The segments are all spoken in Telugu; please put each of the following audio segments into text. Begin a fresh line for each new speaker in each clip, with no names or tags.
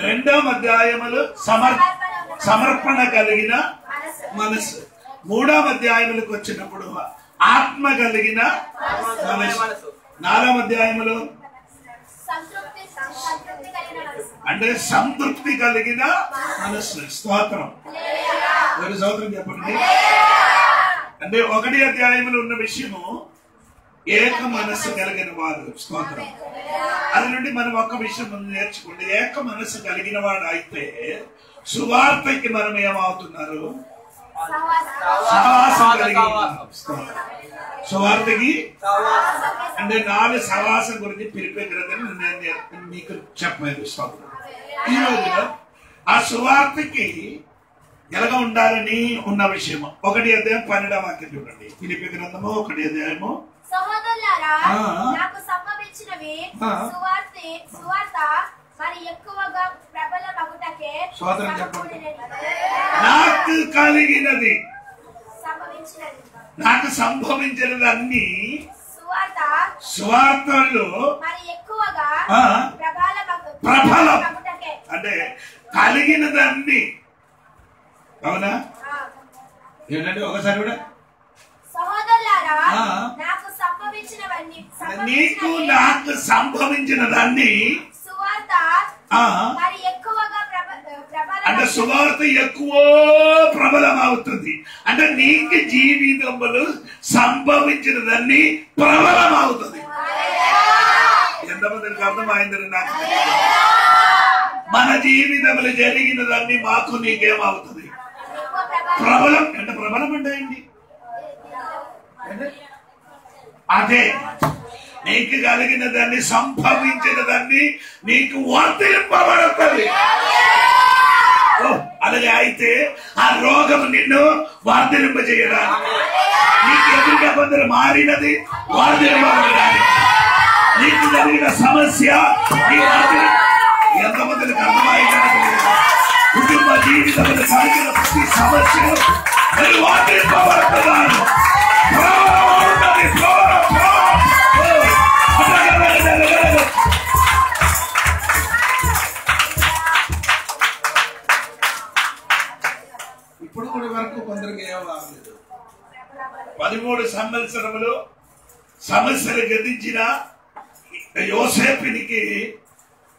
రెండవ అధ్యాయములు సమర్పణ కలిగిన మనసు. మూడవ అధ్యాయములకు వచ్చినప్పుడు ఆత్మ కలిగిన మనసు. నాలుగవ అధ్యాయములు అంటే సంతృప్తి కలిగిన మనసు. స్తోత్రం. స్తోత్రం చెప్పండి. అంటే 1వ అధ్యాయంలో ఉన్న విషయము ఏక మనస్సు కలిగిన వారు. స్తోత్రం. అది నుండి మనం ఒక విషయం నేర్చుకోండి. ఏక మనస్సు కలిగిన వాడు అయితే సువార్తకి మనం ఏమవుతున్నారు? సహవాసం కలిగి. సువార్తకి అంటే 4 సహవాసం గురించి పిలిపే గ్రంథం నేను మీకు చెప్పలేదు. స్తోత్రం. ఈ రోజున ఆ సువార్తకి ఎలాగ ఉండాలని ఉన్న విషయం 1వ అధ్యాయం 12వ వాక్యం చూడండి. ఫిలిప్పీ గ్రంథము 1వ అధ్యాయము.
సహోదరులారా, నాకు సంభవించినవి సువార్త మరి ఎక్కువగా ప్రబలమగుటకే
నాకు కలిగినది, నాకు సంభవించినది అన్ని సువార్తలు
మరి ఎక్కువగా
ప్రబలం అంటే కలిగినదన్ని. అవునా? ఏంటంటే ఒకసారి కూడా
సహోదరులారా, నాకు సంభవించినవన్నీ
నీకు నాకు సంభవించిన దాన్ని
సువార్త మరి ఎక్కువగా
అంటే సువార్త ఎక్కువ ప్రబలం అవుతుంది. అంటే నీకు జీవితంలో సంభవించిన దాన్ని ప్రబలం అవుతుంది. ఎంతమందికి అర్థమైందని నాకు మన జీవితంలో జరిగిన దాన్ని మాకు నీకేమవుతుంది? ప్రబలం. అంటే ప్రబలం అంటే ఏంటి? అదే నీకు కలిగిన దాన్ని సంభవించిన దాన్ని నీకు వర్తింపబడుతుంది. అలాగే అయితే ఆ రోగం నిన్ను వర్తింపజేయడానికి, నీకు ఎదురుగా కొందరు మారినది వర్తింపబడడానికి, నీకు జరిగిన సమస్య ఎంతమందికి అర్థమైనది? కుటుంబ జీవితంలో కలిగిన ప్రతి సమస్యను నేను వర్తింపబడుతున్నాను. ఇప్పుడు కూడా వరకు కొందరికి ఏమలేదు. 13 సంవత్సరములు సమస్యలు గతించిన యోసేపునికి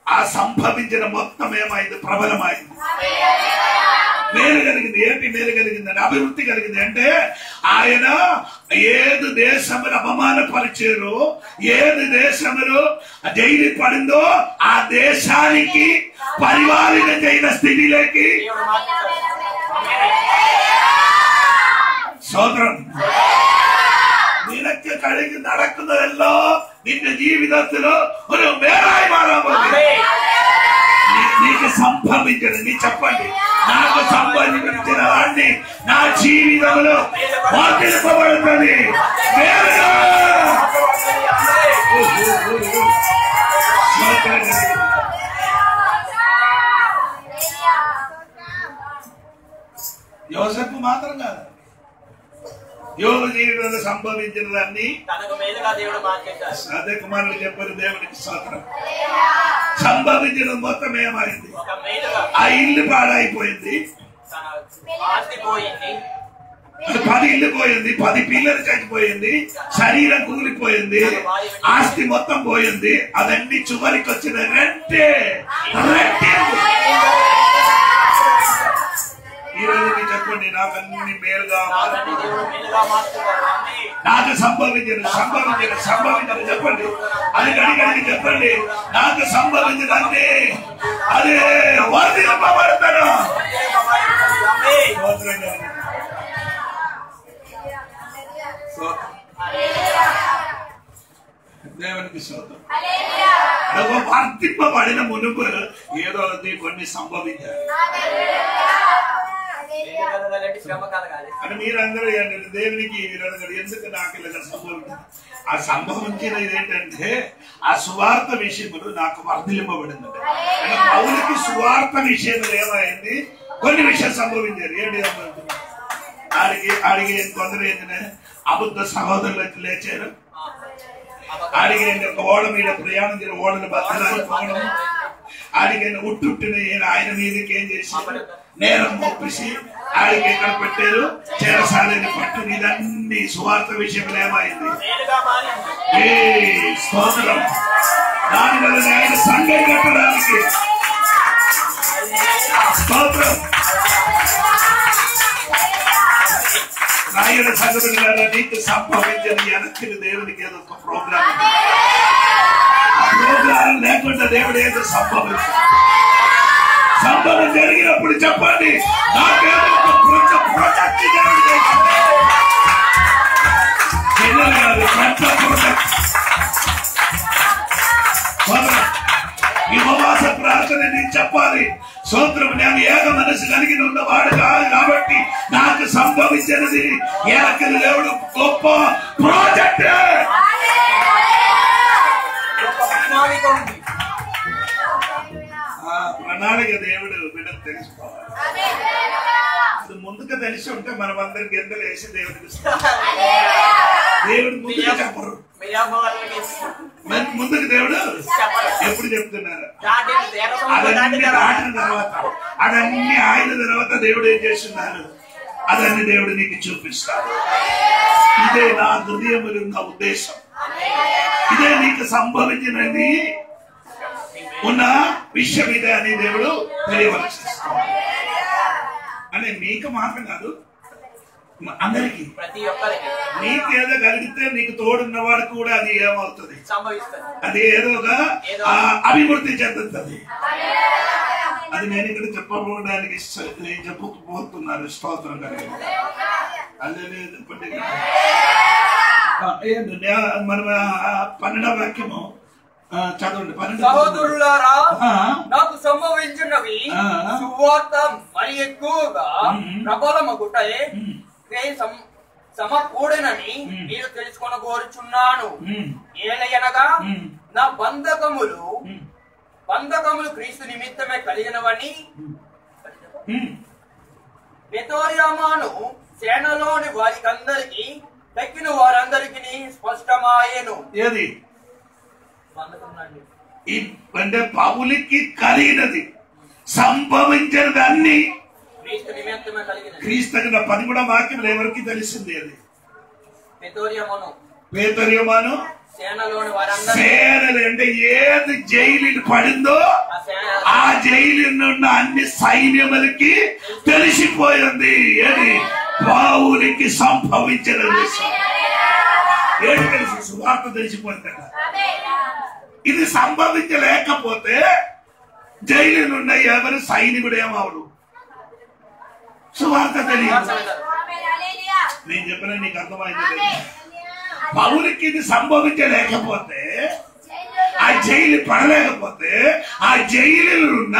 ఆ సంభవించిన మొత్తం ఏమైంది? ప్రబలమైంది. మేలు కలిగింది. ఏంటి మేలు కలిగిందని? అభివృద్ధి కలిగింది. అంటే ఆయన ఏది దేశములు అవమానపరిచారో, ఏది దేశములు జైలు పడిందో ఆ దేశానికి పరివారిన అయిన స్థితిలోకి സോദരം നിനക്ക് കഴിഞ്ഞ് നടക്കുന്നതെല്ലാം നിന്റെ ജീവിതത്തിലോ ഒരു മേലായി മാറാൻ പോകുന്നു. నీకు సంభవించదు. నీ చెప్పండి, నాకు సంభవించిన వాడిని నా జీవితంలో వర్తింపబడుతుంది. యోసేపు మాత్రం కాదు, యోగు జీవితంలో సంభవించినదాన్ని అదే కుమారులు చెప్పారు. దేవునికి స్తోత్రం. సంభవించిన మొత్తం ఏమైంది? ఆ ఇల్లు పాడైపోయింది, 10 ఇల్లు పోయింది, 10 పిల్లలు చచ్చిపోయింది, శరీరం కూలిపోయింది, ఆస్తి మొత్తం పోయింది. అదన్నీ చివరికి వచ్చిన రెంటే. ఈ రోజు మీరు చెప్పండి, నాకు అన్ని మేలుగా నాకు సంభవించిన చెప్పండి, అది గడిగడికి చెప్పండి. నాకు సంభవించిన అన్ని అదే వర్తింపబడతాను. దేవునికి స్తోత్రం. వర్తింపబడిన మునుపు ఏదో కొన్ని సంభవించారు అని మీరందరూ దేవునికి ఎందుకు నాకు ఇలా సంభవించారు? ఆ సంభవించినది ఏంటంటే ఆ సువార్త విషయములు నాకు వర్ధిలింపబడింది. పౌలుకి సువార్త విషయంలో ఏమైంది? కొన్ని విషయాలు సంభవించారు. ఏంటి సంభవించారు? అడిగి కొందరు ఏంటంటే అబద్ధ సహోదరులు లేచారు. అడిగి ఓడ మీద ప్రయాణం చేసి ఓడను బద్దలాగిపోవడం, ఆడికైనా ఉట్టుట్టిన ఆయన మీదకి ఏం చేశారు, నేరం మోపిసి ఆడికి ఎక్కడ పెట్టారు, చేరసాలని పట్టు. ఇదన్నీ సువార్త విషయంలో ఏమైంది? స్తోత్రం. దానివల్ల ఆయన సంఘం కట్టడానికి స్తోత్రం. ఆయన సంగతుల నీకు సంభవించని వెనక్కి దేవునికి ఏదో ఒక ప్రోగ్రామ్ లేకుండా దేవుడు ఏదో సంభవం జరిగినప్పుడు చెప్పండి, నాకేదో ఒక ప్రాజెక్ట్ ఉపవాస ప్రార్థన నేను చెప్పాలి. స్తోత్రం. నేను ఏక మనసు కలిగి ఉన్నవాడు కాదు కాబట్టి నాకు సంభవించినది ఏకలు దేవుడు గొప్ప ప్రాజెక్ట్. ప్రణాళిక దేవుడు బిడ్డలు తెలుసుకోవాలి. అది ముందుగా తెలిసి ఉంటే మనం అందరికి గిందలు వేసి దేవుడికి దేవుడు ముందుగా చెప్పరు. ముందుకు దేవుడు ఎప్పుడు చెప్తున్నారు? అదన్నీ దాటిన తర్వాత, అదన్నీ ఆయన తర్వాత దేవుడు ఏం చేస్తున్నారు, అదన్నీ దేవుడు నీకు చూపిస్తాడు. ఇదే నా హృదయంలో ఉన్న ఉద్దేశం, ఇదే నీకు సంభవించినది ఉన్న విషయం ఇదే అని దేవుడు తెలియవలసిస్తాడు. అని మీకు మాత్రం కాదు, అందరికి, ప్రతి ఒక్కరికి. నీకు ఏదో కలిగితే నీకు తోడున్నవాడు కూడా అది ఏమవుతుంది, అది ఏదోగా అభివృద్ధి చెందుతుంది. అది నేను ఇక్కడ చెప్పబోవడానికి నేను చెప్పకపోతున్నాను. స్తోత్రం కలిగి మనం 12వ వాక్యము చదవండి.
సహోదరులారా, నాకు సంభవించినవి సువార్త మరి ఎక్కువగా ప్రబలమగుటయే సమకూడనని మీరు తెలుసుకొని కోరుచున్నాను. ఏలయనగా నా బంధకములు క్రీస్తు నిమిత్తమే కలిగినవని ప్రెతోరియామాను సేనలోని వారికందరికి తక్కిన వారందరికి స్పష్టమాయెను.
ఏది అంటే పౌలుకి కలిగినది సంభవించినది అన్ని క్రీస్తు. 13వ వాక్యంలో ఎవరికి తెలిసింది? అది ప్రెతోరియామాను సేనలు. అంటే ఏది జైలు పడిందో ఆ జైలు ఉన్న అన్ని సైన్యములకి తెలిసిపోయింది. ఏది పౌలుకి సంభవించిన విషయం ఏది తెలిసి సువార్త తెలిసిపోయింది. ఇది సంభవించలేకపోతే జైలు ఉన్న ఎవరు సైనికుడు ఏమవుడు, సువార్త తెలియదు. నేను చెప్పిన నీకు అర్థమైంది. పౌలుకి ఇది సంభవించలేకపోతే, ఆ జైలు పడలేకపోతే, ఆ జైలు ఉన్న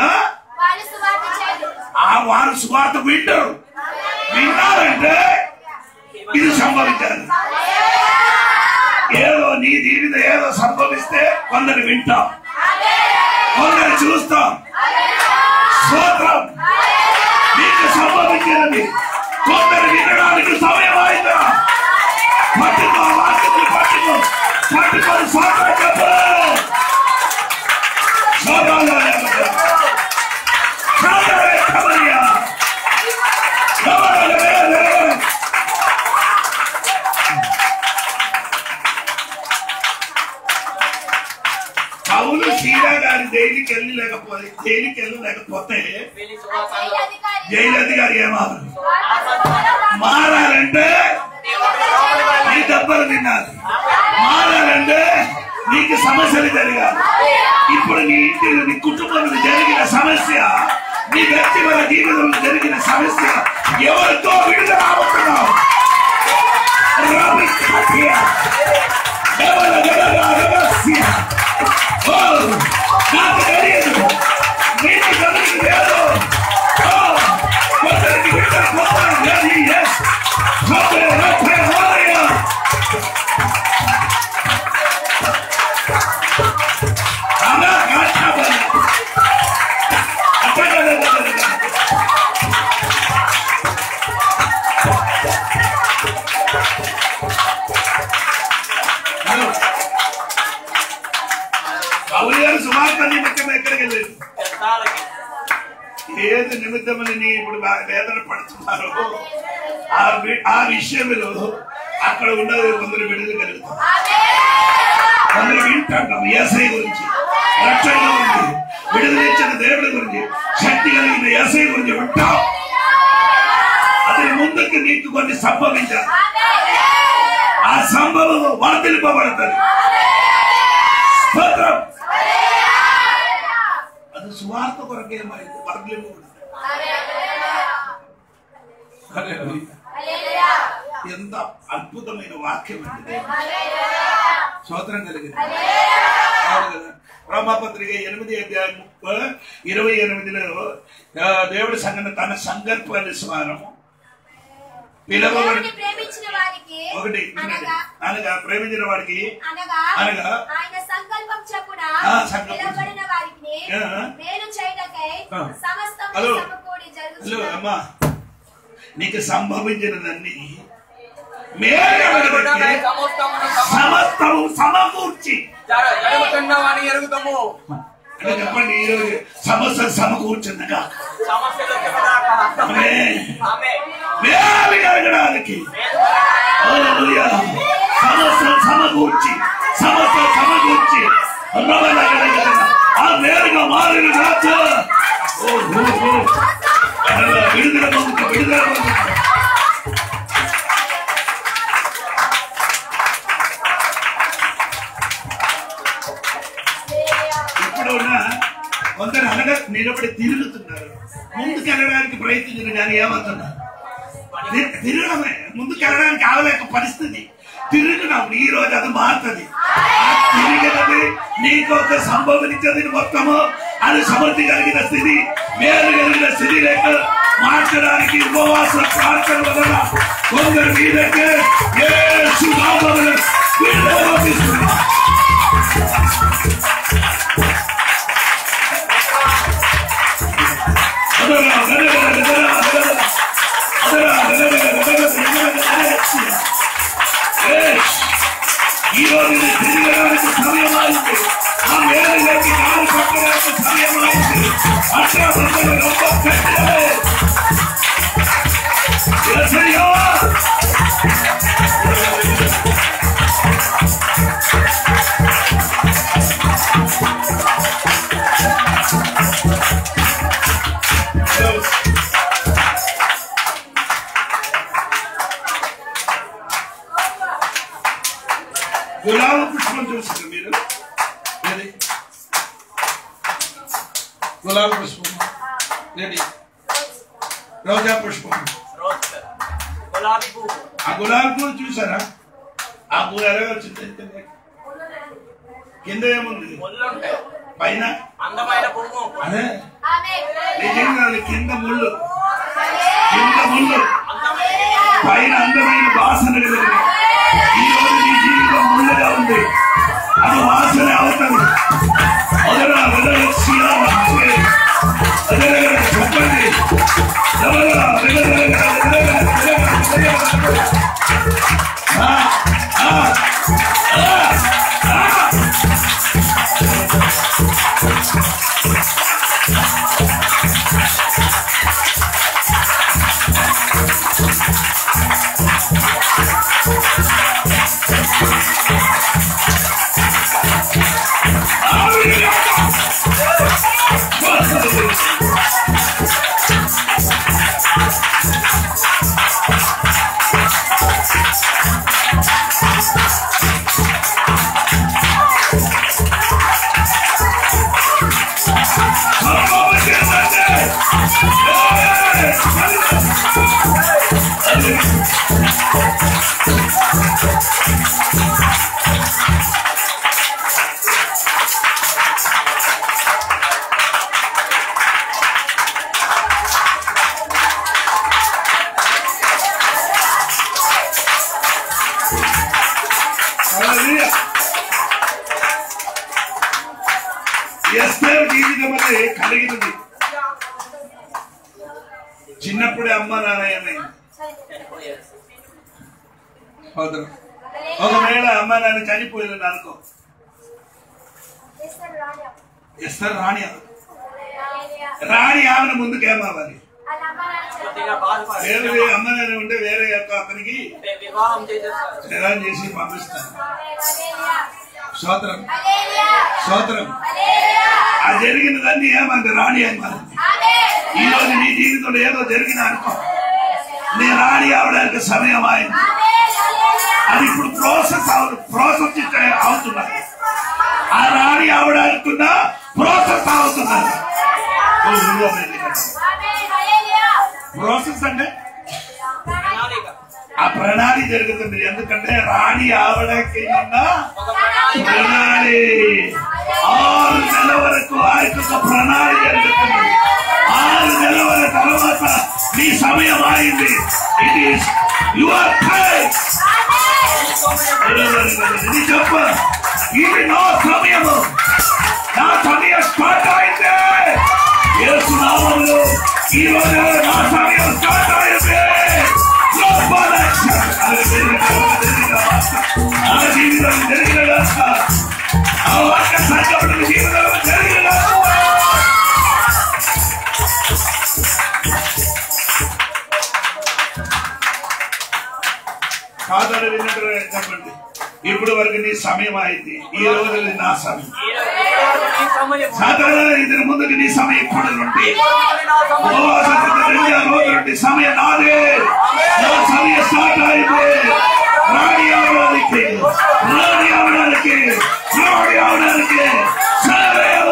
వారు సువార్త వింటారు. విన్నారంటే ఇది సంభవించాలి. ఏదో నీ జీవితం ఏదో సంభవిస్తే కొందరు వింటాం, కొందరు చూస్తాం. స్తోత్రం. నీకు సంభవించినది కొందరు వినడానికి సమయం అయిందా? పట్టుకో, వాక్యములు పట్టుకో, పట్టుకొని స్తోత్రం చెప్పు. పౌలు సీరా గారి జైలుకి వెళ్ళలేకపోతే జైలు అధికారి ఏమారు మారాలంటే నీ దెబ్బలు తిన్నారు. మారాలంటే నీకు సమస్యలు జరిగారు. ఇప్పుడు నీ ఇంటిలో నీ కుటుంబంలో జరిగిన సమస్య, నీ వ్యక్తిగత జీవితంలో జరిగిన సమస్య ఎవరితో విడుదల అవుతున్నావు? నాకు తెలియదు, నీకు తెలియదు. కొందరికి విడుదల పోతాను. పౌలు గారు సువార్త నిమిత్తం ఎక్కడికి వెళ్ళారు? ఏది నిమిత్తమని నీ ఇప్పుడు వేదన పడుతున్నారో ఆ విషయంలో అక్కడ ఉన్నది కొందరు విడుదల కలుగుతారు. కొందరు వింటాం ఏసై గురించి, రక్షణ గురించి, విడుదల ఇచ్చిన దేవుడి గురించి, శక్తి కలిగిన ఏసై గురించి వింటాం. అది ముందుకు నీకు కొన్ని సంభవించాలి. ఆ సంభవం వర్ధిల్పబడుతుంది. స్తోత్రం. అది సువార్త కొరకేమైంది వర్ధిల్పబడుతుంది. ఎంత అద్భుతమైన వాక్యం అంటే స్తోత్రం కలిగింది. రోమాపత్రిక 8:28లో దేవుడి సంఘటన తన సంకల్పానుసారము పిలవబడి ఒకటి అనగా ప్రేమించిన వాడికి అనగా
ఆయన సంకల్పం చెప్పున పిలువబడిన వారికి మేలు చేయటకై సమస్తము సమకూడి జరుగుచున్నది.
అమ్మా నీకు సంభవించినదన్నీ సమస్తము సమకూర్చి
జరుగుతున్నవని ఎరుగుతాము.
అంటే చెప్పండి, ఈరోజు సమస్య సమకూర్చుందగా మేలు కలగడానికి సమస్య సమకూర్చి ఆ నేరుగా మారిన రాజు విడుదల ఇప్పుడు ఉన్న కొందరు అనగా నిలబడి తిరుగుతున్నారు. ముందుకెళ్ళడానికి ప్రయత్నించిన కానీ ఏమవుతున్నారు? తిరగడమే, ముందుకెళ్ళడానికి కావలేక పరిస్థితి. తిరిగినప్పుడు ఈ రోజు అది మారుతుంది. తిరిగినది నీకు ఒక సంభవించది మొత్తము అది సమృద్ధి కలిగిన స్థితి, మేలు కలిగిన స్థితి లేక మార్చడానికి ఉపవాస ప్రార్థన వలన కొందరు మీదకే యేసు నామములో విడుదల లభిస్తుంది. ఈ రోజు తిరగడానికి సమయమైంది. ఆ మేలులోకి కాలు పట్టడానికి సమయమైంది. అట్లా గులాబీ పుష్పం చూసారు మీరు? గులాబీ పుష్పం, రోజా పుష్పం, ఆ గులాబీ పువ్వు చూసారా? ఆ పువ్వు ఎలా వచ్చింది? కింద ఏముంది? పైన
అందమైన పువ్వు.
అదే నిజంగా కింద ముళ్ళు, పైన అందమైన వాసన కలిగింది. ఈ రోజు నీ జీవితం ముళ్ళుగా ఉంది, అది వాసన అవుతుంది. చెప్పండి ఎస్తేరు జీవితం అంటే కలిగినది. చిన్నప్పుడే అమ్మ నాన్న ఏమైంది? ఒకవేళ అమ్మ నాన్న చనిపోయిందని అనుకో, ఎస్తేరు రాణి రాణి ఆమెను ముందుకేమవ్వాలి?
వాళ్ళ అమ్మ నాన్న
కొద్దిగా బాధపడాలి.
వేరే అమ్మగానే ఉంటే వేరే యొక్క అతనికి
వివాహం చేసేస్తారు.
నిరాశ చేసి పంపిస్తాను.
హల్లెలూయా.
స్తోత్రం
హల్లెలూయా.
స్తోత్రం.
హల్లెలూయా.
ఆ జరిగినదాన్ని ఏమంటే రాణి అని మరి
ఆమేన్.
ఈ రోజు నీ జీవితంలో ఏదో జరిగిన అనుకో, నీ రాణి అవడానికి సమయం అయింది.
ఆమేన్. హల్లెలూయా.
అది ఇప్పుడు ప్రాసెస్ అవుతున్నది. ఆ రాణి అవడానికున్న ప్రాసెస్ అవుతున్నది.
ఆమేన్. హల్లెలూయా.
ప్రాసెస్ అంటే
ప్రణాళిక.
ఆ ప్రణాళి జరుగుతుంది. ఎందుకంటే రాణి ఆవడానికి
ఒక ప్రణాళిక.
ప్రణాళి 6 నెలల వరకు ఆ యొక్క ప్రణాళి జరుగుతుంది. 6 నెలల తర్వాత నీ సమయం అయింది. It is your time. ఇది చెప్ప, ఇది నా సమయము. నా సమయం స్టార్ట్ అయింది. యేసు నామములో ఈ రోజు నా సమయం స్టార్ట్ అయింది. ఆ జీవితం జరిగిన ఆ వాక్య సంఘటన జీవితంలో జరిగిన కాదని విన్నట్టు చెప్పండి. ఇప్పుడు వరకు నీ సమయం అయింది. ఈ రోజు నా సమయం.
ఈ సమయం.
సాధారణ ఇద్దరి ముందుకు నీ సమయం ఇప్పుడు నుండి సమయం నాదే. నా సమయం స్టార్ట్ అయింది. రాణి అవడానికి రాణి అవడానికి రాణి అవడానికి సమయం.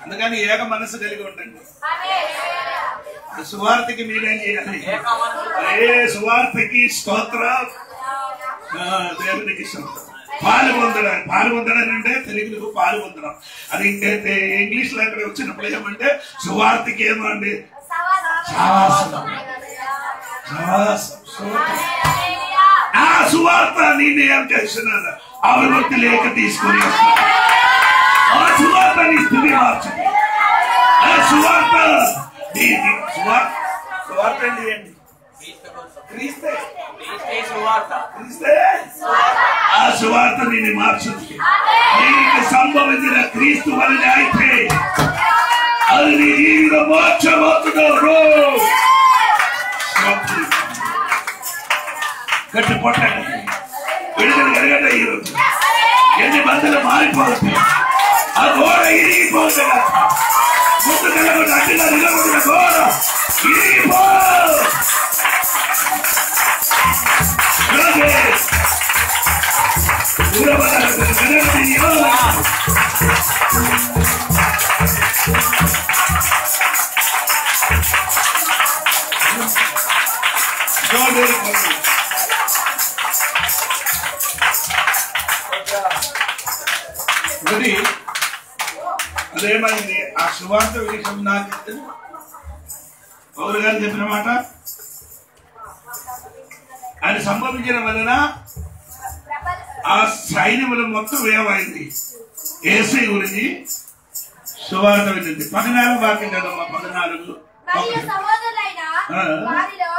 అందుకని ఏక మనసు కలిగి ఉండండి. సువార్తకి మీరేం చేయాలి? సువార్తకి స్తోత్ర దేవునికి పాల్గొందడం. పాల్గొందడం అంటే తెలుగులో పాల్గొందడం. అది ఇంకైతే ఇంగ్లీష్ లో అక్కడ వచ్చినప్పుడు ఏమంటే సువార్తకి ఏమో అండి ఆ సువార్త నేను ఏం చేస్తున్నాను అభివృద్ధి లేక తీసుకుని ఆ సువార్త నీ స్థితి మార్చండి. ఆ సువార్త సువార్త ఏంటి? క్రీస్తే. ఆ సువార్త నిన్ను మార్చుతుంది. నీకు సంభవించిన క్రీస్తు వలన అయితే అది నీ జీవితం మోక్షమవుతున్నారు. గట్టి పొట్టండి. విడుదల కలగట ఈరోజు. ఎన్ని మందులు మారిపోతాయి. ఆ గోడ ఇరిగిపోతుంది. ముందు కలగట అడ్డుగా నిలబడిన గోడ ఇరిగిపో. అదేమైంది? ఆ సువార్త విషయం నాకు పౌరు గారు చెప్పిన మాట ఆయన సంభవించిన వలన ఆ సైన్యముల మొత్తం ఏమైంది? యేసు గురించి సువార్త వింది. 14 వాక్యం కదమ్మా. 14
మరియు సహోదరులైన వారిలో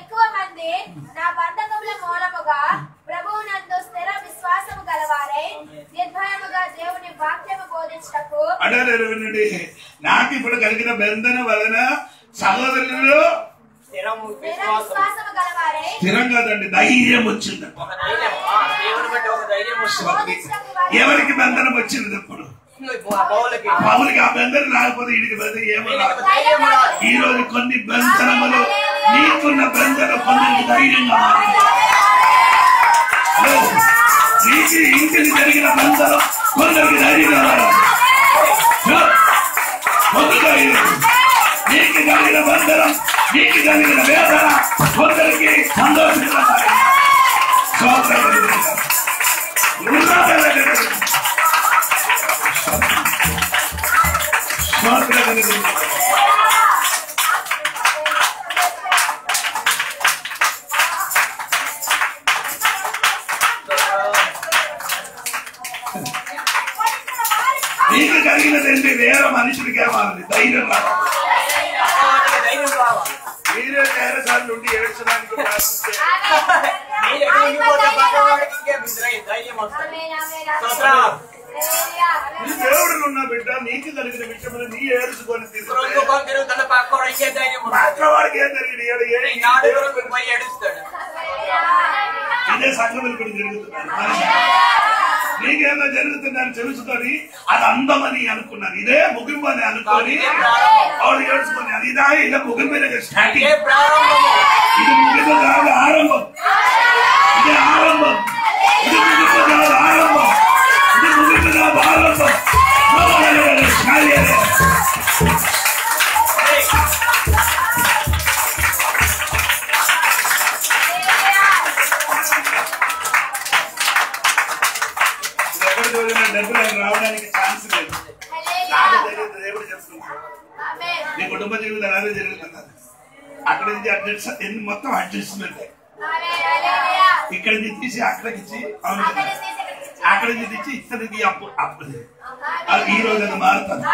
ఎక్కువ మంది నా బంధకముల మూలముగా ప్రభువునందు స్థిర విశ్వాసము గలవారై నిర్భయముగా దేవుని వాక్యము బోధించుటకు
అంటే వినండి. నాకు ఇప్పుడు కలిగిన బంధన వలన సహోదరులు
విశ్వాసము గలవారై
స్థిరం కాదండి, ధైర్యం వచ్చింది. ఎవరికి బంధనం వచ్చింది? ఇప్పుడు పౌలకి ఆ బంధనం రాకపోతే వీడికి బంధనం ఏమన్నా? ఈ రోజు కొన్ని బంధనములు నీకున్న బంధనం కొందరికి ధైర్యంగా మారింది. నీకు ఇంటికి జరిగిన బంధనం కొందరికి ధైర్యంగా మారింది. నీకు కలిగిన బంధనం, నీకు కలిగిన వేదన కొందరికి సంతోషంగా మారింది. నీకు కలిగినదండి వేరే మనుషులకి ఏమాలి ధైర్యం రావాలి. మీరే వేరే సార్లు నుండి ఏడ్చడానికి ప్రారంభించారు.
మీరు ఎటు ఉండిపోతే పక్కవాడికి ఇంకేం ధైర్యం వస్తుంది. స్తోత్రం.
నీ దేవుడు ఉన్న బిడ్డ నీకు కలిగిన విషయంలో నీ ఏడుచుకొని
తిరుగుతున్న పక్కవాడు ఇంకే ధైర్యం
పక్కవాడికి ఏం జరిగింది
పోయి ఏడుస్తాడు.
ఇదే సంఘములు కూడా జరుగుతున్నారు. నీకేమో జరుగుతుందని తెలుసుకొని అది అందమని అనుకున్నారు. ఇదే ముగింపు అని అనుకొని వాళ్ళు ఏడుచుకున్నారు. ఇదా ఇలా ముగింపు స్టార్టింగ్. ఇది ముగింపు కాదు, ఆరంభం. ఇది ఆరంభం. ఇది ముగింపు కాదు, ఆరంభం. ఇది ముగింపు కాదు, ఆరంభం. డబ్బులు రావడానికి ఛాన్స్ లేదు. దేవుడు చెప్తున్నాడు నీ కుటుంబ జీవితం అలాగే జరుగుతున్నారు. అక్కడ నుంచి అడ్జస్ట్ మొత్తం అడ్జస్ట్మెంట్. ఇక్కడ నుంచి తీసి అక్కడికి ఇచ్చి అక్కడ నుంచి తెచ్చి ఇక్కడికి అప్పు అది ఈ రోజు అది మారుతుంది.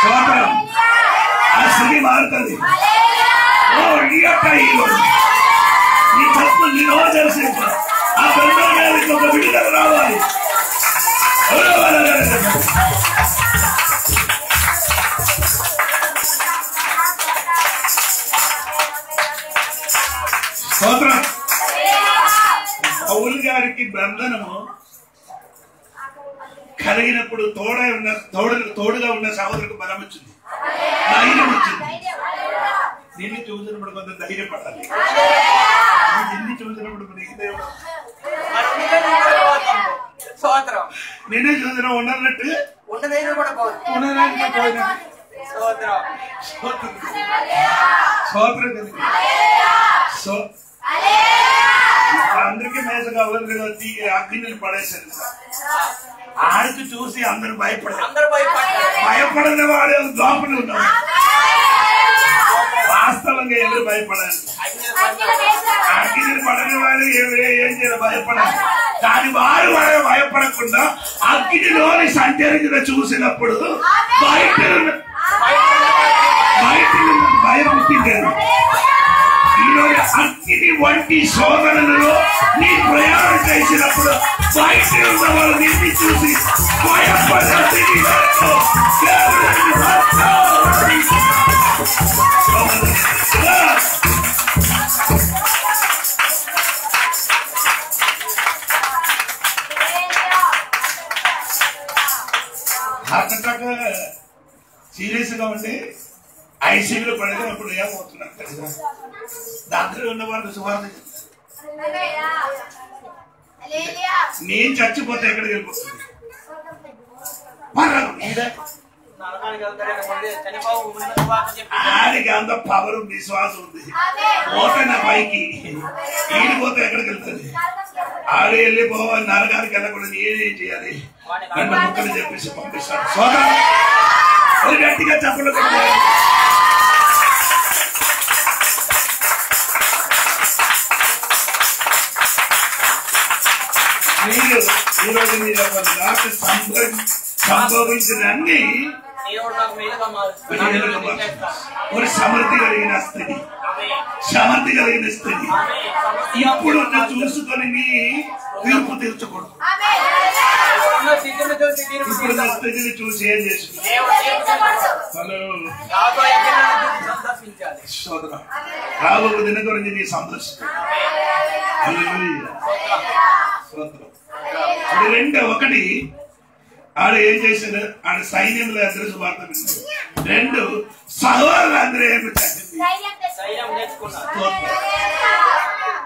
స్తోత్రం. ఆ స్థితి మారుతుంది. ఈ యొక్క ఈ రోజు నీ తప్పు నేను తెలిసి ఆ పరిణామానికి ఒక విడుదల రావాలి. స్తోత్రం. పౌలు గారికి బంధనము కలిగినప్పుడు తోడుగా ఉన్న సహోదరులకు బలం వచ్చింది, ధైర్యం వచ్చింది. నిన్ను చూసినప్పుడు కొంత ధైర్యపడాలి. నిన్ను చూసినప్పుడు నేనే చూసిన ఉన్నట్టు అందరికీ మేస కావాలి. అగ్ని పడేసారు సార్. ఆడికి చూసి అందరు భయపడని వాడు లోపల ఉన్నాడు. వాస్తవంగా ఎవరు భయపడాలి? అగ్ని పడని వాడు ఏం చేయాలి? భయపడాలి. కానీ వారు భయపడకుండా అగ్నిలోని సంచరించిన చూసినప్పుడు బయట భయం పుట్టించారు. ఈరోజు అగ్ని వంటి శోధనలలో నీ ప్రయాణం చేసినప్పుడు బయట ఉన్న వాళ్ళు నిన్ను చూసి భయపడాలి. హార్ట్ అటాక్ సీరియస్ గా ఉండి ఐసీయూలో పడేటప్పుడు ఏమవుతున్నారు తెలుసా? దగ్గర ఉన్న వాళ్ళు సువార్త నేను చచ్చిపోతే ఎక్కడికి వెళ్ళిపోతుంది? ఆడికి అంత పవర్ విశ్వాసం ఉంది. పోతే నా పైకి ఈడిపోతే ఎక్కడికి వెళ్తుంది? ఆడి వెళ్ళిపోవాలి. నరకానికి వెళ్ళకుండా నేనేం చేయాలి? రెండు ముక్కలు చెప్పేసి పంపిస్తాడు. సోదరు గట్టిగా చెప్పలు. మీరు ఈరోజు మీరు నాకు సంభవించిన అన్ని ఒక సమృద్ధి కలిగిన స్థితి, సమృద్ధి కలిగిన స్థితి. ఇప్పుడు చూసుకొని నీ తీర్పు తీర్చకూడదు. ఇప్పుడు నా స్థితిని చూసి ఏం చేసుకున్నాను? రాబోయే దిన గురించి నీ సంతోషిస్తాను. ఒకటి ఆడ ఏం చేశాడు? ఆడ సైన్యంలో అందరూ సువార్త విన్నారు. రెండు సహోదరులు అందరూ ఏమి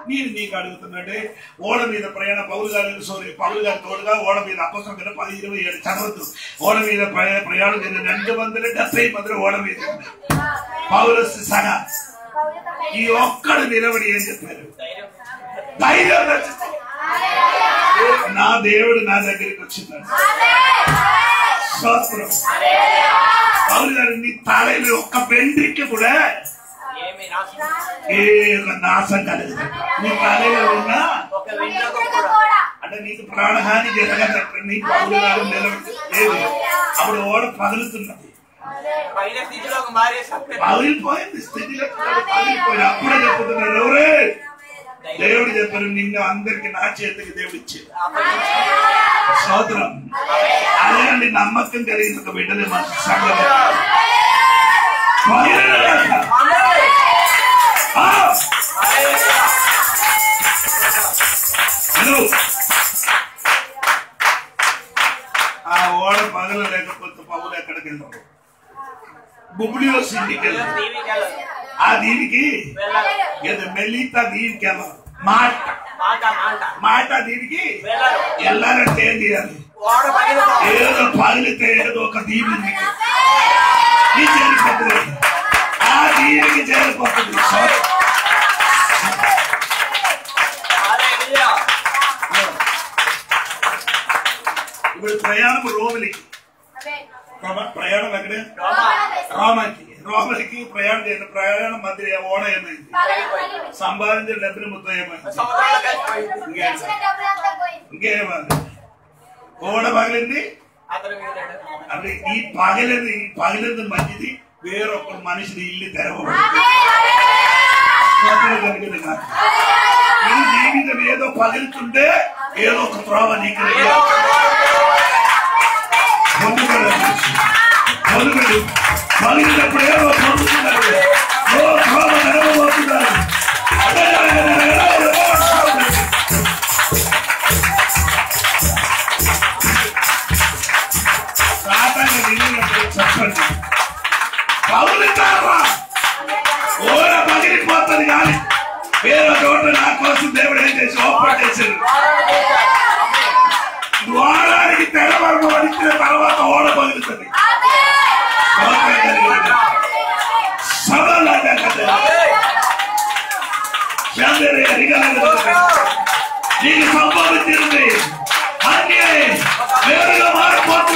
నేను నీకు అడుగుతున్నట్టే ఓడ మీద ప్రయాణ పౌలు గారి తోడుగా ఓడ మీద అపసం కదా 10-27 చదవద్దు. ఓడ మీద ప్రయాణం చేసిన 270 మంది ఓడ మీద పౌలు సగా ఈ ఒక్కడు నిలబడి ఏం చెప్పారు? ధైర్యం. నా దేవుడు నా దగ్గరికి వచ్చిందండి. స్తోత్రం. పౌలు గారు నీ తలలో ఒక్క వెంట్రుక కూడా ఏ నాశం కలదు. నీ తలలో ఉన్నా అంటే నీకు ప్రాణహాని జరగదు. నీ పౌలు గారు నిలబడి లేదు. అప్పుడు ఓడ పగులుతున్నది.
పైన స్థితిలోకి మారేసాడు.
పగిలిపోయింది స్థితిలో పగిలిపోయింది. అప్పుడే చెప్తున్నారు ఎవరే దేవుడు చెప్పారు నిన్ను అందరికి నా చేతికి దేవుడు ఇచ్చేది. స్తోత్రం. అదేనండి నమ్మకం కలిగిన ఒక బిడ్డలే మన సంఘం. ఆ ఓడ పగల లేకపోతే పగులు ఎక్కడికి వెళ్తాం? బుబ్బులిలో సిండికి వెళ్తాం. ఆ దీనికి మెల్లిత దీనికి వెళ్ళాలి. మాట దీనికి వెళ్ళాలంటే ఏం చేయాలి? ఏదో పగిలితే ఏదో ఒక దీని చేరిపోతుంది. ఆ దీనికి చేరిపోతుంది. ఇప్పుడు ప్రయాణం రోమిలికి ప్రయాణం ఎక్కడే రోమకి ప్రయాణం చేసిన ప్రయాణం మధ్య ఓడ ఏమైంది? సంపాదించిన డబ్బులు మొత్తం ఏమైంది? ఇంకేమైంది? ఓడ పగిలింది. అంటే ఈ పగిలింది మంచిది. వేరొక మనిషిని ఇల్లు తెరవబడింది. ఈ జీవితం ఏదో పగిలితుంటే ఏదో ఒక త్రోవ నీకు పగిలినప్పుడు ఏదో పొందుతున్నారు. త్రోవ తెరవబోతున్నారు. చెప్పండి పగులుతారా? ఓడ పగిలిపోతుంది కానీ వేరే చోట నా కోసం దేవుడు ఏం చేసి ఓపెన్ చేశాడు. ద్వారానికి తెరవరకు పడిచిన తర్వాత ఓడ పగులుతుంది. నీకు సంభవించింది అన్నీ వేరుగా మారిపోతుంది.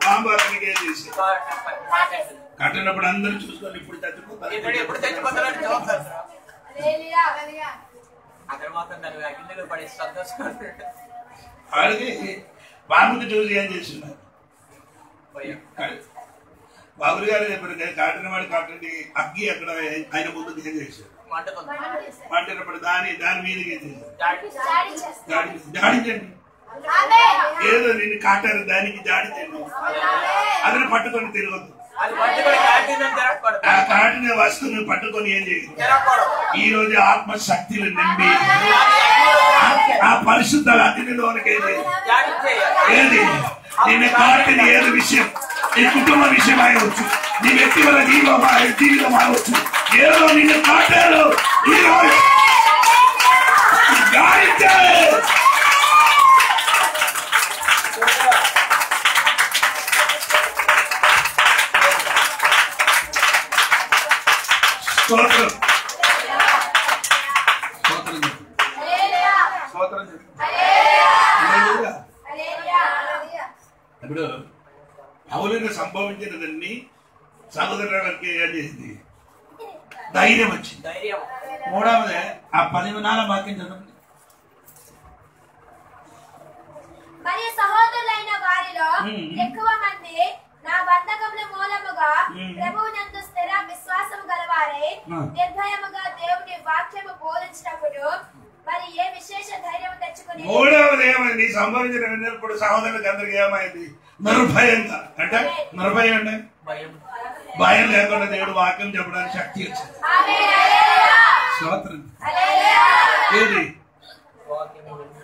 బాంబు అతనికి ఏం చేసి కట్టినప్పుడు అందరూ చూసుకొని ఇప్పుడు వాడికి బాంబుకి చూసి ఏం చేస్తున్నారు? బాబులు గారు చెప్పారు కాటిన వాడు కాటండి అగ్గి అక్కడ ఆయన ముందు ఏం చేశారు? మంటినప్పుడు దాని మీదకి ఏం చేశారు? జాడించండి. ఏదో నిన్ను కాటారు దానికి జాడించండి. అతను పట్టుకొని తిరగద్దు. ఆ కాటిన వస్తువుని పట్టుకొని ఏం చేయదు. ఈ రోజు ఆత్మశక్తిని నింపి ఆ పరిశుద్ధ అగ్నిలోనికి ఏది నిన్ను కాటిన ఏది విషయం, నీ కుటుంబ విషయం అవ్వచ్చు, నీ వ్యక్తిగత జీవితం అవ్వచ్చు, ఏదో నిన్ను కాటారు ఈ రోజు స్తోత్రం. ఇప్పుడు పౌలుని సంభవించినదన్నీ సహోదరులకి ఏం చేసింది? ధైర్యం వచ్చింది. మూడవదే ఆ 14 వాక్యం చదవండి.
మరియు సహోదరులైన వారిలో ఎక్కువ మంది నా బంధకముల మూలముగా ప్రభువునందు స్థిర విశ్వాసము గలవారై నిర్భయముగా దేవుని వాక్యము బోధించినప్పుడు మరి ఏ విశేష ధైర్యం తెచ్చుకుని.
మూడవది ఏమైంది? సంభవించిన విన్నప్పుడు సహోదరులకు అందరికి ఏమైంది? నిర్భయంగా. అంటే నిర్భయం అంటే భయం లేకుండా దేవుడు వాక్యం చెప్పడానికి శక్తి వచ్చింది. ఏది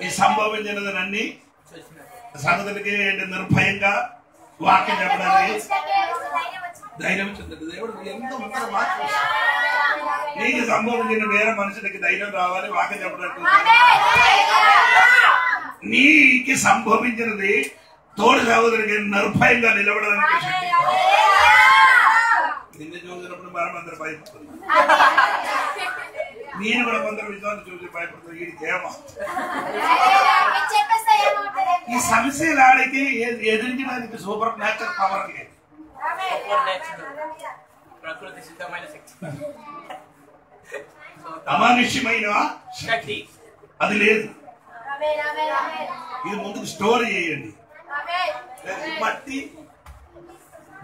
ఈ సంభవించినదన్నీ సహోదరులకి నిర్భయంగా వాక్యం చెప్పడానికి ధైర్యం వచ్చింది. దేవుడు ఎంతో నీకు సంభవించిన వేరే మనుషులకి ధైర్యం రావాలి వాక్యం చెప్పడానికి. నీకు సంభవించినది తోడు సహోదరుడికి నిర్భయంగా నిలబడడానికి శక్తి. నిన్ను చూసినప్పుడు మనం అందరూ భయపడుతుంది. నేను కూడా కొందరు విశ్వాసం చూసి భయపడుతుంది. వీడికి ఏమో ఈ సమస్యలు ఆడికి ఎదిరించడానికి సూపర్ న్యాచురల్ పవర్ లేదు.
ప్రకృతి సిద్ధమైన శక్తి,
అమానుష్యమైన
శక్తి
అది లేదు.
ఆమేన్ ఆమేన్ ఆమేన్
ఇది ముందుకు స్టోర్ చేయండి.
ఆమేన్
మట్టి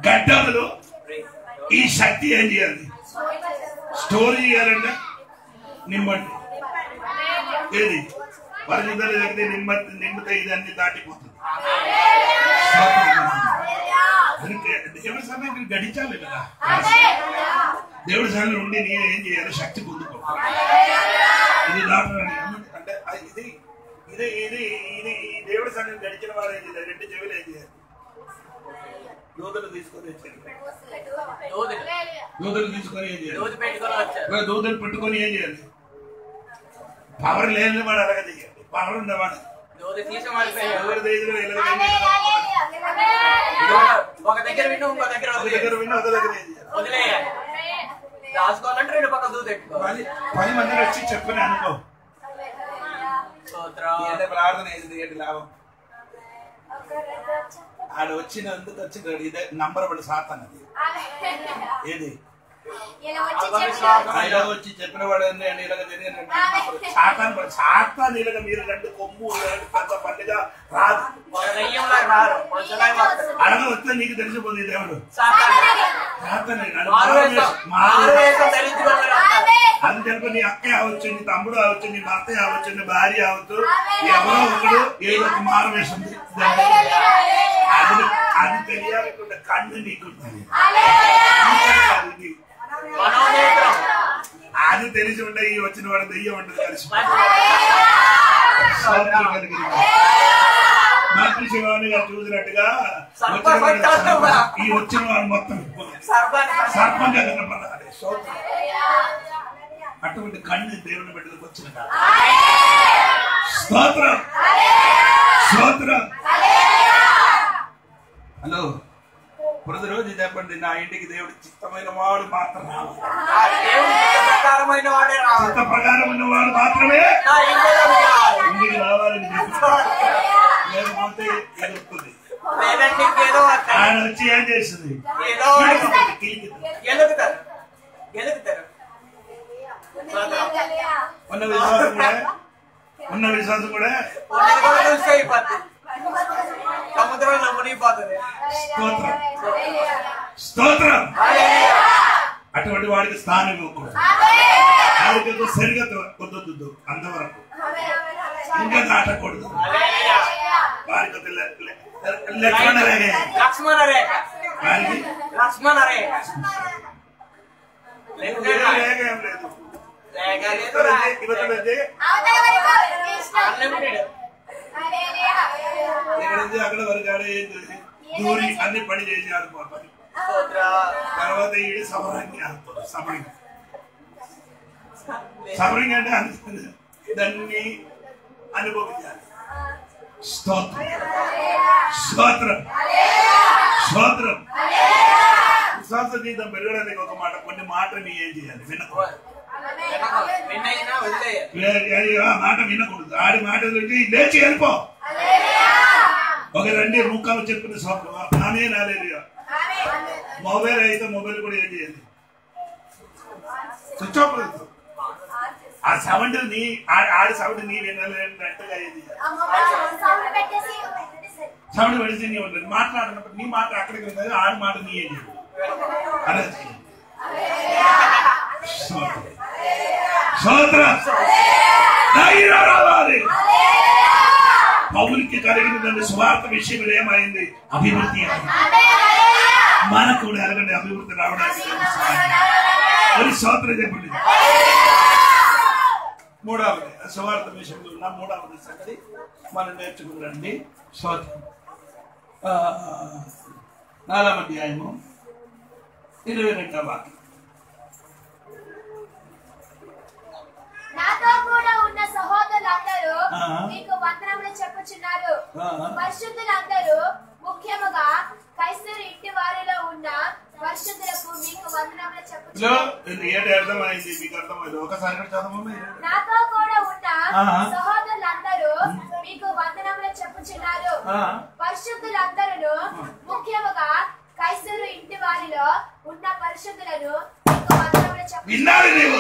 గడ్డలు ఈ శక్తి ఏం చేయాలి? స్టోర్ చేయాలంటే నిమ్మటి ఏది పరిశుద్ధత జరిగితే నిమ్మత ఇదన్నీ దాటిపోతుంది. దేవుడి సమయం గడించాలి కదా. దేవుడి సమయం ఉండి నేను ఏం చేయాలి? శక్తి పొందుకో. ఇది దాటని అంటే ఇది ఇది ఇది ఇది ఈ దేవుడి సమయం గడిచిన వారు ఏం చేయాలి? రెండు చెవులు ఏం చేయాలి? దూతలు తీసుకొని వచ్చారు. దూతలు తీసుకొని ఏం చేయాలి? దూతలు పెట్టుకొని ఏం చేయాలి? పవర్ లేని వాడు అలాగే చేయాలి. పవర్ ఉన్నవాడు ఎవరి దగ్గర
ఒక దగ్గర విను, ఇంకో దగ్గర
ఒక దగ్గర ఏం చేయాలి?
వదిలేయాలి. రాసుకోవాలంటే రెండు పక్కన దూత పెట్టుకోవాలి.
10 మంది వచ్చి చెప్పని అనుకో. ప్రార్థన ఏంటి లాభం? ఆడ వచ్చినందుకు వచ్చిన ఇదే నంబర్ పడి సాతాన్ అది ఏది ఇలా వచ్చి చెప్పిన వాడు ఇలాగ జరిగిన సాతాన్ ఇలాగ మీరు రెండు కొమ్ము పెద్ద పండుగ రాదు. అడగ వస్తే నీకు తెలిసిపోతుంది దేవుడు అని చెప్పి నీ అక్క అవచ్చు, నీ తమ్ముడు అవచ్చు, నీ భర్త అవచ్చు, నీ భార్య అవచ్చు, ఎవరో ఒకడు ఏదో ఒక మారు వేసింది. అది తెలియాలనుకుంటే కన్ను నీకుంటుంది. అది తెలిసి ఉంటే ఈ వచ్చిన వాడు దెయ్యం ఉంటుంది కలిసి మంత్రి శివాని గారు చూసినట్టుగా ఈ వచ్చిన వాడు మొత్తం సర్పంగా కనపడాలి. అటువంటి కన్ను దేవుని బిడ్డలకు వచ్చిన స్తోత్రం స్తోత్రం. హలో, ప్రతిరోజు చెప్పండి, నా ఇంటికి దేవుడి చిత్తమైన వాడు మాత్రం రావాలి. చిత్త ప్రకారం ఉన్నవాడు మాత్రమే ఇంటికి రావాలని లేకపోతే ఎదుగుతుంది. ఆయన వచ్చి ఏం చేస్తుంది? ఉన్న విశ్వాసం కూడా
సముద్రంలో మునిగిపోతుంది.
స్తోత్రం. అటువంటి వాడికి స్థానం ఇవ్వకూడదు. ఆయనకు సరిగా కుదరదు, అంతవరకు ఇంకా దాటకూడదు. వారికి
లక్ష్మణ రేఖ
అక్కడ వరకు దూరి అన్ని పని చేసి ఆడిపోతాయి. తర్వాత ఈడు సమరంగి ఆడుతాడు. సమరంగి అంటే దాన్ని అనుభవించాలి. స్తోత్రం స్తోత్రం స్తోత్రం. విశ్వాస జీవితం పెరగడానికి ఒక మాట, కొన్ని మాటని ఏం చేయాలి? వినకూడదు. మాట వినకూడదు. ఆడి మాట లేచి వెళ్ళిపో. ఒక రెండు ముఖాలు చెప్పిన నానే రాలేదు. మొబైల్ అయితే మొబైల్ కూడా ఏం చేయాలి? స్విచ్ ఆఫ్ లేదు. ఆ సౌండ్ నీ ఆడి సౌండ్ నీ వినలేనట్టుగా ఏది సౌండ్ పెడితే నీ ఉంటుంది. మాట్లాడినప్పుడు నీ మాట అక్కడికి ఉంటుంది, ఆడి మాట నీ ఏం చేయాలి? అలా చేయాలి. రావాలి. పౌలుకి కలిగిన స్వార్థ విషయంలో ఏమైంది? అభివృద్ధి. మనకు కూడా ఎలాగంటే అభివృద్ధి రావడానికి స్తోత్రం చెప్పండి. మూడవది స్వార్థ విషయంలో ఉన్న మూడవది సంగతి మనం నేర్చుకుందండి. స్తోత్రం. 4వ అధ్యాయము 22వ వాక్యం.
నాతో కూడా ఉన్న సహోదరులందరూ మీకు వందనములు చెప్పుచున్నారు. పరిశుద్ధులందరూ ముఖ్యముగా కైసరు ఇంటి వారిలో ఉన్న పరిశుద్ధులకు మీకు వందనములు చెప్పుచున్నారు.
అర్థమైంది? మీకు అర్థమైంది? ఒకసారి చదవమ్మా.
నాతో కూడా ఉన్న సహోదరులందరూ మీకు వందనములు చెప్పుచున్నారు. పరిశుద్ధులందరూ ముఖ్యముగా కైసరు ఇంటి వారిలో ఉన్న పరిశుద్ధులను మీకు వందనములు చెప్పుచున్నాను.
విన్నారు నీవు?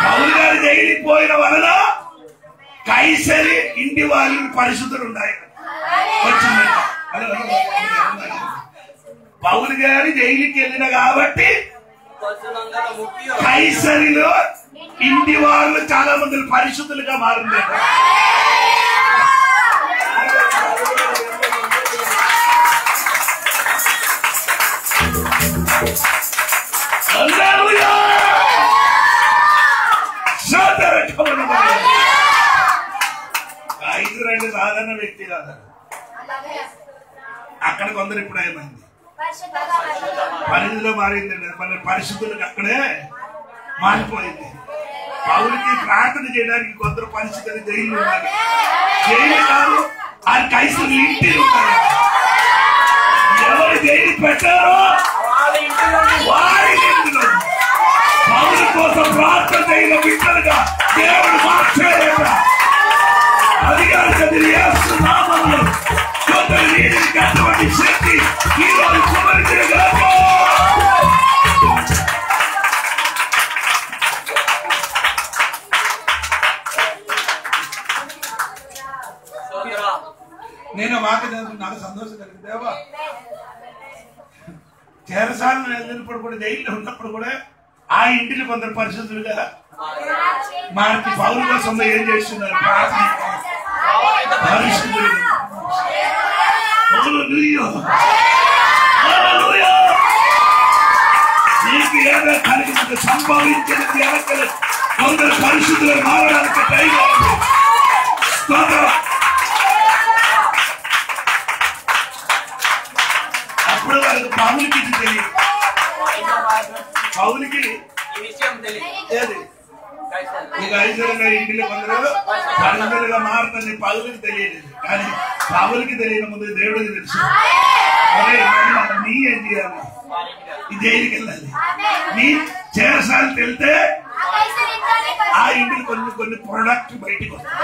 పౌలు గారు జైలుకి పోయిన వలన కైసరి ఇంటి వాళ్ళు పరిశుద్ధులు ఉన్నాయి. పౌలు గారు జైలుకి వెళ్ళిన కాబట్టి కైసరిలో ఇంటి వాళ్ళు చాలా మంది పరిశుద్ధులుగా మారింది. కైసరి సాధారణ వ్యక్తి కాదు. అక్కడ కొందరు ఇప్పుడు ఏమైంది, పరిధిలో మారిందండి. మన పరిశుద్ధులకు అక్కడే మారిపోయింది. పౌలుకి ప్రార్థన చేయడానికి కొందరు పరిస్థితులు జైలు ఉండాలి. జైలు కాదు, ఆ కైసరి ఇంటి ఉండాలి. ఎవరు జైలు పెట్టారో వారి ఇంటిలో పౌలు కోసం ప్రార్థన చేయడం బిడ్డలుగా దేవుడు మార్చేయట. అధికారి నామంలో కొందరు నీటికి అటువంటి శక్తి ఈరోజు కుమరించగా నేను మాట నాకు సంతోషం కలిగింది. దేవా చెరసాలను వెళ్ళినప్పుడు కూడా జైల్లో ఉన్నప్పుడు కూడా ఆ ఇంటిని కొందరు పరిశుద్ధులుగా మార్చి పౌరు కోసం ఏం చేస్తున్నారు, పరిశుద్ధులు. నీకు ఏదో కలిగి సంభవించినది ఎవరు కొందరు పరిశుద్ధులు మారడానికి ట్రై చేయాలి. అప్పుడు వాళ్ళకి పౌలుకి ఇది తెలియదు. పౌలుకి ఈ విషయం తెలియదు. నీకు ఐశ్వర్యంగా ఇంటిలో కొందరు పరిశుద్ధులుగా మారుతుంది పౌలుకి తెలియలేదు. కానీ పౌలుకి తెలియని ముందు దేవుడికి తెలుసు. నీ ఏం చేయాలి, ఈ జైలుకి వెళ్ళాలి. నీ చేరసాలకు వెళ్తే ఆ ఇంటికి కొన్ని కొన్ని ప్రొడక్ట్ బయటకు వస్తాయి.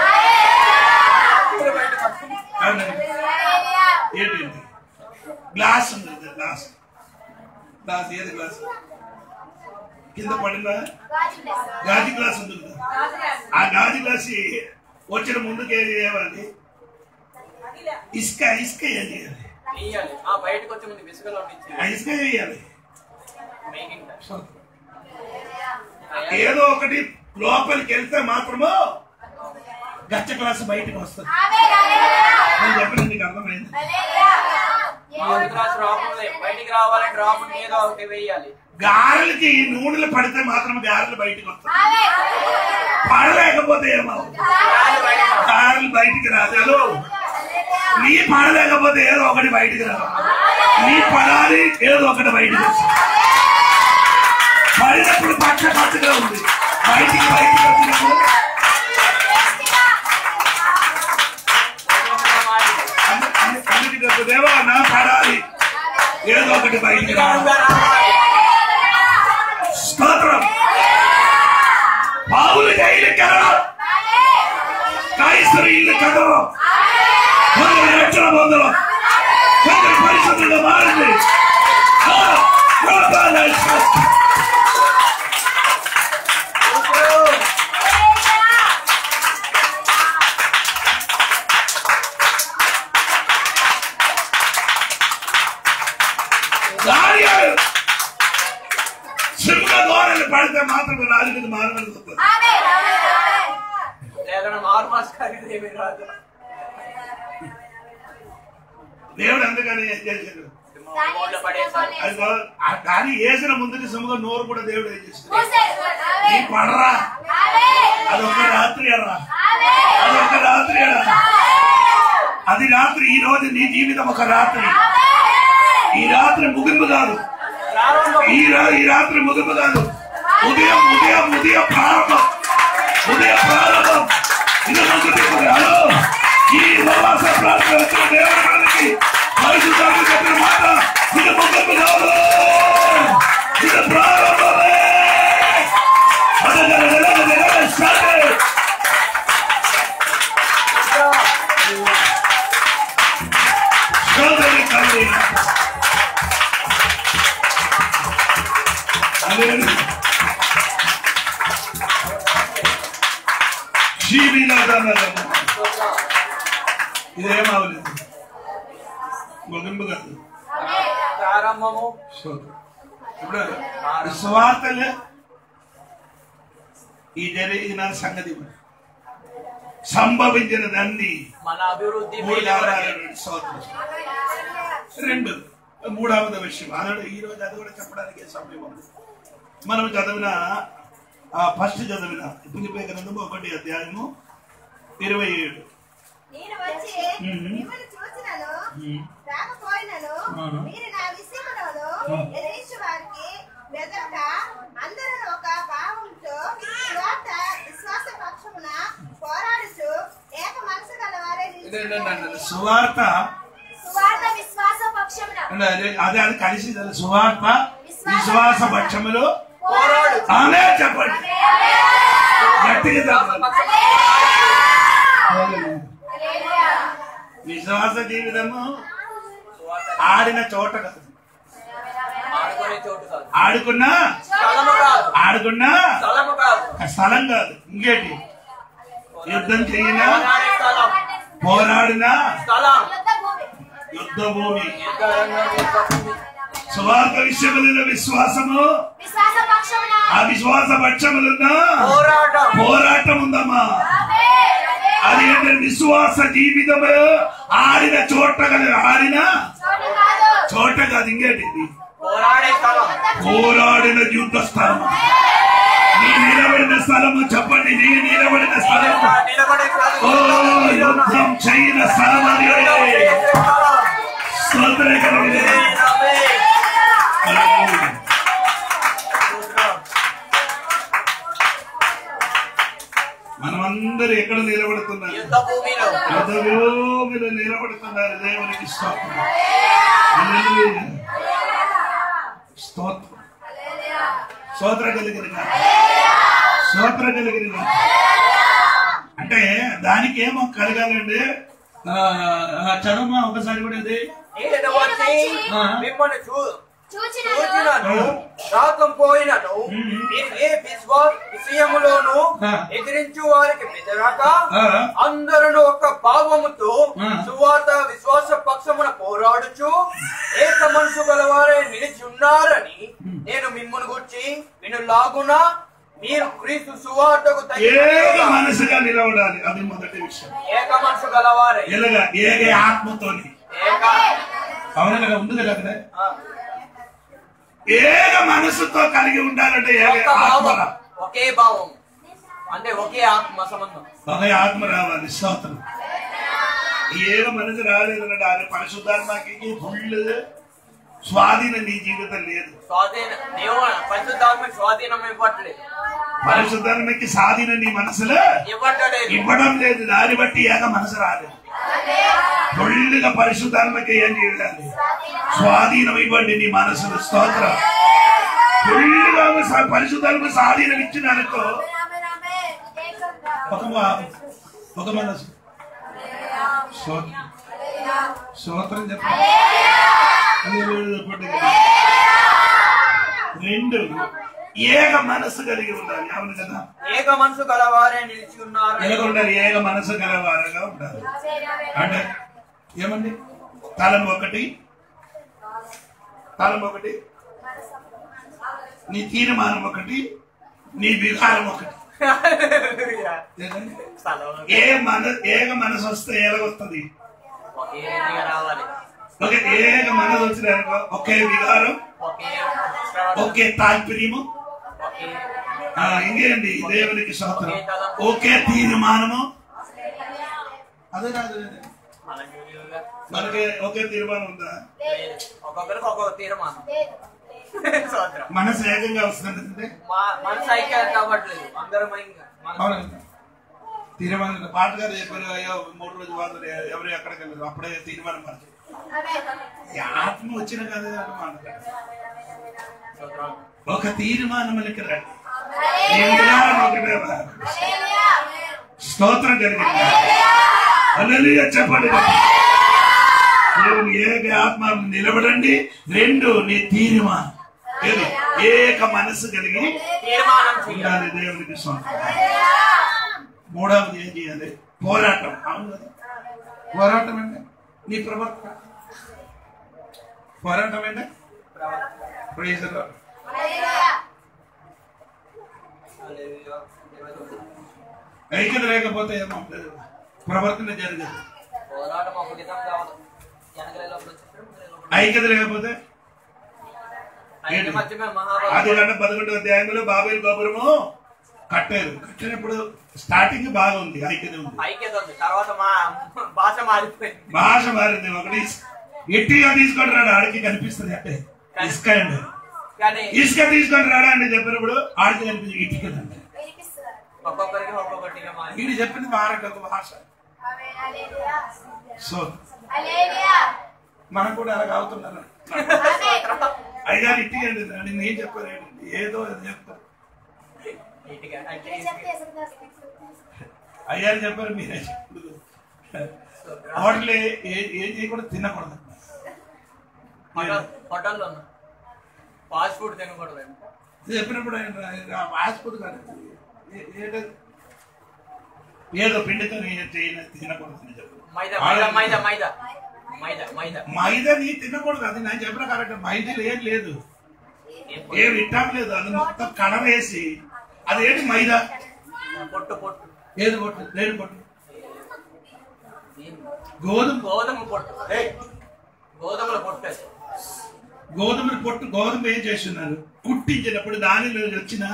ఏంటి గ్లాస్ ఉంది, గ్లాస్ గ్లాస్ ఏది గ్లాస్ కింద పడిన గాజు గ్లాస్ ఉంది. ఆ గాజు గ్లాస్ వచ్చిన ముందుకు ఏం చేయాలి, ఇసుక ఇసుక ఏం చేయాలి, ఇసుక వేయాలి. ఏదో ఒకటి లోపలికి వెళ్తే మాత్రము గచ్చ గ్లాసు బయటకు వస్తుంది. నేను చెప్పిన నీకు అర్థమైంది. గారెలకి నూనెలు పడితే మాత్రం గారెలు బయటకు వస్తాయి. పడలేకపోతే ఏమవుతుంది, గారెలు బయటికి రాదు. నీ పడలేకపోతే ఏదో ఒకటి బయటికి రాదు. నీ పడాలి, ఏదో ఒకటి బయటకు వస్తుంది. పడినప్పుడు పచ్చ పచ్చగా ఉంది, బయటికి బయటికి వచ్చినప్పుడు దేవా నా పడాలి, ఏదో ఒకటి బయటికి రాదు. స్తోత్రం. పౌలు జైలుకి వెళ్ళడం, కైసరి ఇల్లు కదవడం, కొందరు రక్షణ పొందడం, కొందరు పరిశుద్ధంగా మారింది. సింహ గోడలు పడితే మాత్రం రాజుకి మారగలుగుతుంది. దేవుడు అందుకని ఏం చేశాడు, దాన్ని వేసిన ముందుకి సింహ నోరు కూడా దేవుడు ఏం చేశాడు, నీ పడరా, అదొక రాత్రి అరా, అదొక రాత్రి అరా, అది రాత్రి. ఈ రోజు నీ జీవితం ఒక రాత్రి. ఈ రాత్రి ముగింపు కాదు, ఈ రాత్రి ముగింపు కాదు. ఉదయం ఉదయం ఉదయం ప్రారంభం, ఉదయం ప్రారంభం. ఇది హలో, ఈ ఉపవాస ప్రార్థన వచ్చిన దేవుడి మనకి పరిశుద్ధాత్మ చెప్పిన మాట, ఇది ముగింపు కాదు, ఇది ప్రారంభమే. ఇదేం అవ్వలేదు, ముగింపు కాదు,
ప్రారంభము.
ఇప్పుడు సువార్తలు ఈ జరిగిన సంగతి సంభవించినదన్నీ
మన అభివృద్ధి.
రెండు మూడవది విషయం అన్నాడు. ఈ రోజు అది కూడా చెప్పడానికి సమయం ఉంది. మనం చదివిన ఫస్ట్ చదివిన ఫిలిప్పీ గ్రంథము 1 అధ్యాయము 27.
నేను వచ్చి మిమ్మల్ని చూచినను రాకపోయినను మీరు నా విషయములో ఎదిరించు వారికి బెదరక అందరూ ఒక భావంతో విశ్వాస పక్షమున పోరాడుచు ఏక మనసు గలవారే.
సువార్త
విశ్వాస పక్షమున
అదే అది కలిసి సువార్త విశ్వాస పక్షములు ఆమె చెప్పండి గట్టిగా చెప్పండి. విశ్వాస జీవితము ఆడిన చోట కాదు, ఆడుకున్నా స్థలం కాదు. ఇంకేంటి? యుద్ధం చేయినా పోరాడినా యుద్ధ భూమి. సువార్త విషయముల విశ్వాసము అవిశ్వాస పక్షములున్నా పోరాటం ఉందమ్మా. అది ఏంటంటే విశ్వాస జీవితము ఆడిన చోట కాదు, ఆడిన చోట కాదు. ఇంకేంటి? పోరాడిన యుద్ధ స్థలం. నీ నిలబడిన స్థలము చెప్పండి, నీ నిలబడిన స్థలము యుద్ధం చేయన స్థలం. మనమందరూ ఎక్కడ నిలబడుతున్నారు? యుద్ధ భూమిలో నిలబడుతున్నారు. దేవునికి స్తోత్రం, స్తోత్రం, స్తోత్రం కలిగిన అంటే దానికి ఏమో కలగాలండి. చదవమా ఒకసారి కూడా అది.
మిమ్మల్ని చూచినను రాకపోయినను మీరు ఏ విషయములోను ఎదిరించు వారికి బెదరక అందరూ ఒక భావముతో సువార్త విశ్వాస పక్షమున పోరాడుచు ఏక మనసు గలవారే నిలిచి ఉన్నారని నేను మిమ్మల్ని గురించి వినులాగున మీరు క్రీస్తు సువార్తకు
ఏక మనసుగా నిలబడాలి. అది మొదటి విషయం.
ఏక మనసు గలవారే
ఏక ఆత్మతోని అవునా ఉంది కదా అక్కడ. ఏక మనసుతో కలిగి ఉండాలంటే
ఒకే భావం అంటే ఒకే ఆత్మ సంబంధం,
ఒకే ఆత్మ రావాలి. స్తోత్రం. ఏక మనసు రాలేదన్నట్టు ఆయన పరిశుద్ధాత్మకి ఫుల్ స్వాధీనం నీ జీవితం లేదు. పరిశుద్ధాత్మకి స్వాధీనం నీ మనసులో ఇవ్వడం లేదు. దాన్ని బట్టి ఏక మనసు రాలేదు. ఫుల్గా పరిశుద్ధాత్మకి ఏం చేయాలి? స్వాధీనం ఇవ్వండి నీ మనసును. స్తోత్రం. ఫుల్గా పరిశుద్ధాత్మ స్వాధీనం ఇచ్చిన అనుకో ఒక మనసు. స్తోత్రం చెప్పండి. రెండు ఏక మనసు కలిగి ఉండాలి. అవును కదా?
ఏక మనసు గలవారే నిలిచి ఉన్నారు.
ఎలా ఉండాలి? ఏక మనసు గలవారుగా ఉండాలి. అంటే ఏమండి? తలం ఒకటి నీ తీర్మానం ఒకటి, నీ విధానం ఒకటి. ఏక మనసు వస్తే ఎలాగొస్తుంది? ఓకే, ఏక మనసు వచ్చిన ఒకే విధానం, ఒకే తాత్పర్యము, ఇంకేంటి? దేవునికి స్తోత్రం. ఒకే తీర్మానము. అదే రాదు. మనకి ఒకే తీర్మానం ఉందా?
ఒక్కొక్కరికి ఒక్కొక్క తీర్మానం.
మనసు ఏకంగా వస్తుంది.
మనసు ఐక్యం కావట్లేదు. అందరం
తీర్మానం. పాటగారు చెప్పారు, అయ్యో 3 రోజులు వాళ్ళు ఎవరు ఎక్కడికి వెళ్ళరు, అప్పుడే తీర్మానం మార్చారు. ఆత్మ వచ్చిన కదా ఒక తీర్మానం రండి. స్తోత్రం జరిగింది. హల్లెలూయా చెప్పండి. దేవుని ఏక ఆత్మ నిలబడండి. రెండు నీ తీర్మానం ఏక మనసు కలిగి ఉండాలి. దేవునికి స్తోత్రం. మూడవది ఏం చేయాలి? పోరాటం. అవును కదా? పోరాటం అంటే నీ ప్రవర్తన, పోరాటం అంటే ప్రైజ్ ది లార్డ్. ఐక్యత లేకపోతే ఏమవుతుంది? ప్రవర్తన జరగదు. ఐక్యత లేకపోతే అది 11వ అధ్యాయంలో బాబేలు గోపురము కట్టారు. కట్టినప్పుడు స్టార్టింగ్ బాగుంది, ఐక్యత ఉంది.
తర్వాత భాష మారిపోయింది.
భాష మారింది. ఒకటి ఎట్టిగా తీసుకొని రాడు, ఆడికి కనిపిస్తుంది అంటే ఇసుక అండి. ఇసుక తీసుకొని రాడా అని చెప్పినప్పుడు ఆడికి కనిపిస్తుంది ఇటుకదండి. వీడు చెప్పింది మారక భాష. సో మనకు కూడా అలాగ అవుతున్నారు. అయ్యారు ఇట్టిగండి అని నేను చెప్పాను, ఏదో చెప్తాను. అయ్యారు చెప్పారు, మీరే చెప్పదు. హోటల్ ఏం చేయకూడదు, తినకూడదు.
హోటల్లో ఫాస్ట్ ఫుడ్ తినకూడదు
చెప్పినప్పుడు ఫాస్ట్ ఫుడ్ కాదు, ఏదో పిండితో తినకూడదు అని చెప్పారు. మైదా నీ తినకూడదు, అది నేను చెప్పిన కరెక్ట్. మైదాలో ఏం లేదు, ఏ విట్టాం లేదు, అది మొత్తం కడవేసి అది ఏంటి మైదా.
పొట్టు పొట్టు
ఏది పొట్టు? లేదు పొట్టు,
గోధుమ పొట్టు, గోధుమల పొట్టు.
గోధుమల పొట్టు. గోధుమ ఏం చేస్తున్నారు? కుట్టించినప్పుడు దానిలో వచ్చిన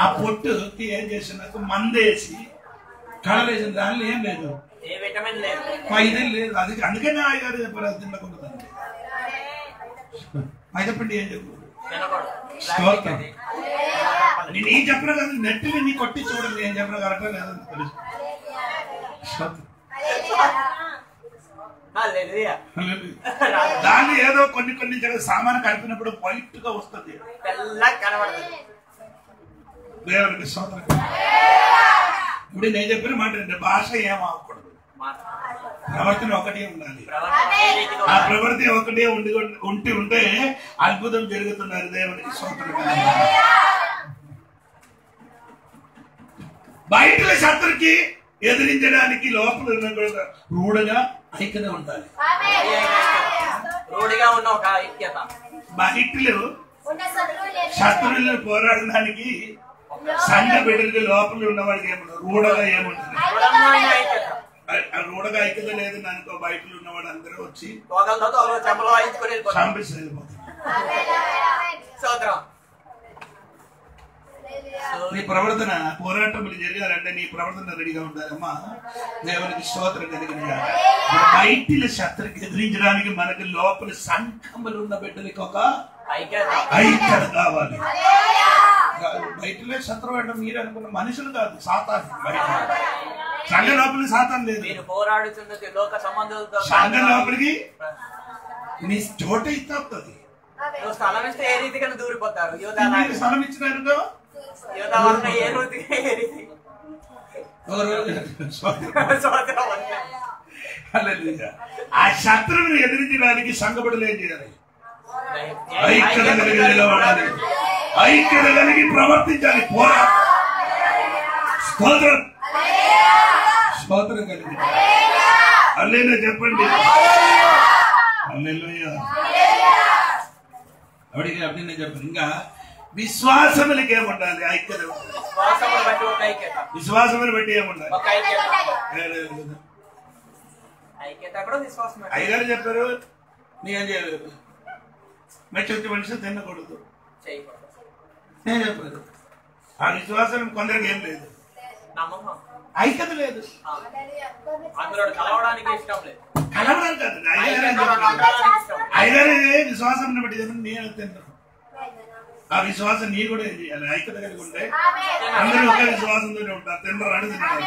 ఆ పొట్టుకి ఏం చేస్తున్నారు? మందేసి కడలేసిన దానిలో ఏం లేదు,
ఏ విటమిన్ లేదు,
మైదా లేదు. అది అందుకనే ఆయన చెప్పారు అది తినకూడదు. మైదా పిండి ఏం చెప్పు, నేను ఏం చెప్పినా కదా, నెట్టిని నీ కొట్టి చూడండి, ఏం చెప్పినా కరెక్టా లేదని తెలుసు. దాన్ని ఏదో కొన్ని సామాను కలిపినప్పుడు వైట్ గా వస్తుంది, దేవునికి స్తోత్రం. ఇప్పుడు నేను చెప్పిన మాట అంటే భాష ఏమవకూడదు, ప్రవర్తన ఒకటే ఉండాలి. ఆ ప్రవర్తన ఒకటే ఉంటే అద్భుతం జరుగుతున్నారు. దేవునికి స్తోత్రం. బయట శత్రుకి ఎదిరించడానికి లోపల రూఢగా ఐక్యత ఉండాలి. బయటలో శత్రువులను పోరాడడానికి సంఘ బిడ్డలకి లోపల ఉన్నవాడికి ఏముండదు, రూఢగా ఏముంటుంది. రూఢగా ఐక్యత లేదు అనుకో, బయటలో ఉన్నవాడు అందరూ వచ్చి చంపేసి వెళ్ళిపోతారు. నీ ప్రవర్తన పోరాటములు జరగాలంటే నీ ప్రవర్తన రెడీగా ఉండాలమ్మా. దేవునికి స్తోత్రం కలిగిన బయటిల శత్రుకి ఎదిరించడానికి మనకి లోపల సంఘములు ఉన్న బిడ్డలకి ఒక ఐక్యత కావాలి. బయటలే శత్రువు అంటే మీరు అనుకున్న మనుషులు కాదు, సాతాను. సంఘ లోపలి సాతాను లేదు. సంఘ లోపలికి నీ చోట ఇస్తుంది.
స్థలం ఇస్తే ఏ రీతిగా దూరిపోతారు.
స్థలం ఇచ్చినారు ఆ శత్రువుని ఎదిరించడానికి సంఘపడులు ఏం చేయాలి? ఐక్యత కలిగి నిలబడాలి, ఐక్యత కలిగి ప్రవర్తించాలి. స్తోత్రం, స్తోత్రం కలిగి హల్లెలూయా చెప్పండి. హల్లెలూయా. అడిగి అప్పుడు నేను చెప్పాను. ఇంకా విశ్వాసములకి ఏముండాలి? ఐక్యత. విశ్వాసములు బట్టి ఏముండాలి? అయ్యగారు చెప్పారు, నేనేం చేయలేదు, మెచ్చి మనిషి తినకూడదు నేను చెప్పారు. ఆ విశ్వాసం కొందరికి ఏం లేదు, ఐక్యత లేదు. కలవడానికి కాదు, అయ్యగారు విశ్వాసం బట్టి నేను తిన్నాను. ఆ విశ్వాసం నీ కూడా ఏం చేయాలి? ఐక్యత కలిగి ఉంటే అందరూ ఒకే విశ్వాసంతోనే ఉంటారు. తిన్నారు అని తిన్నారు.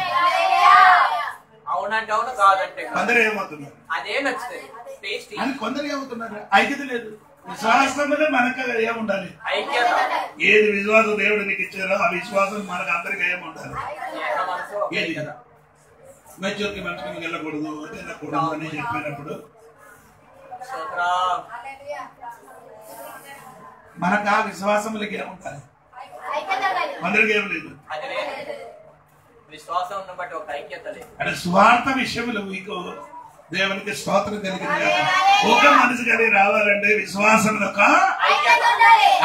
అవునంటే అవును, కాదంటే
కొందరు ఏమవుతున్నారు,
అదే నచ్చుతుంది.
అని కొందరు ఏమవుతున్నారు, ఐక్యత లేదు. విశ్వాసంలో మనకు ఏముండాలి? ఏది విశ్వాసం దేవుడు నీకు ఇచ్చారో ఆ విశ్వాసం మనకు అందరికి ఏముండాలి? ఏది మెచ్యూర్కి మంచి వెళ్ళకూడదు, తినకూడదు అని చెప్పినప్పుడు మనకు ఆ విశ్వాసములకి ఏముంటారు? అందరికి ఏం లేదు.
విశ్వాసం బట్టి ఒక ఐక్యత లేదు.
అంటే స్వార్థ విషయంలో మీకు దేవునికి స్తోత్రం కలిగింది. ఒక మనసు కలిగి రావాలంటే విశ్వాసంలో ఒక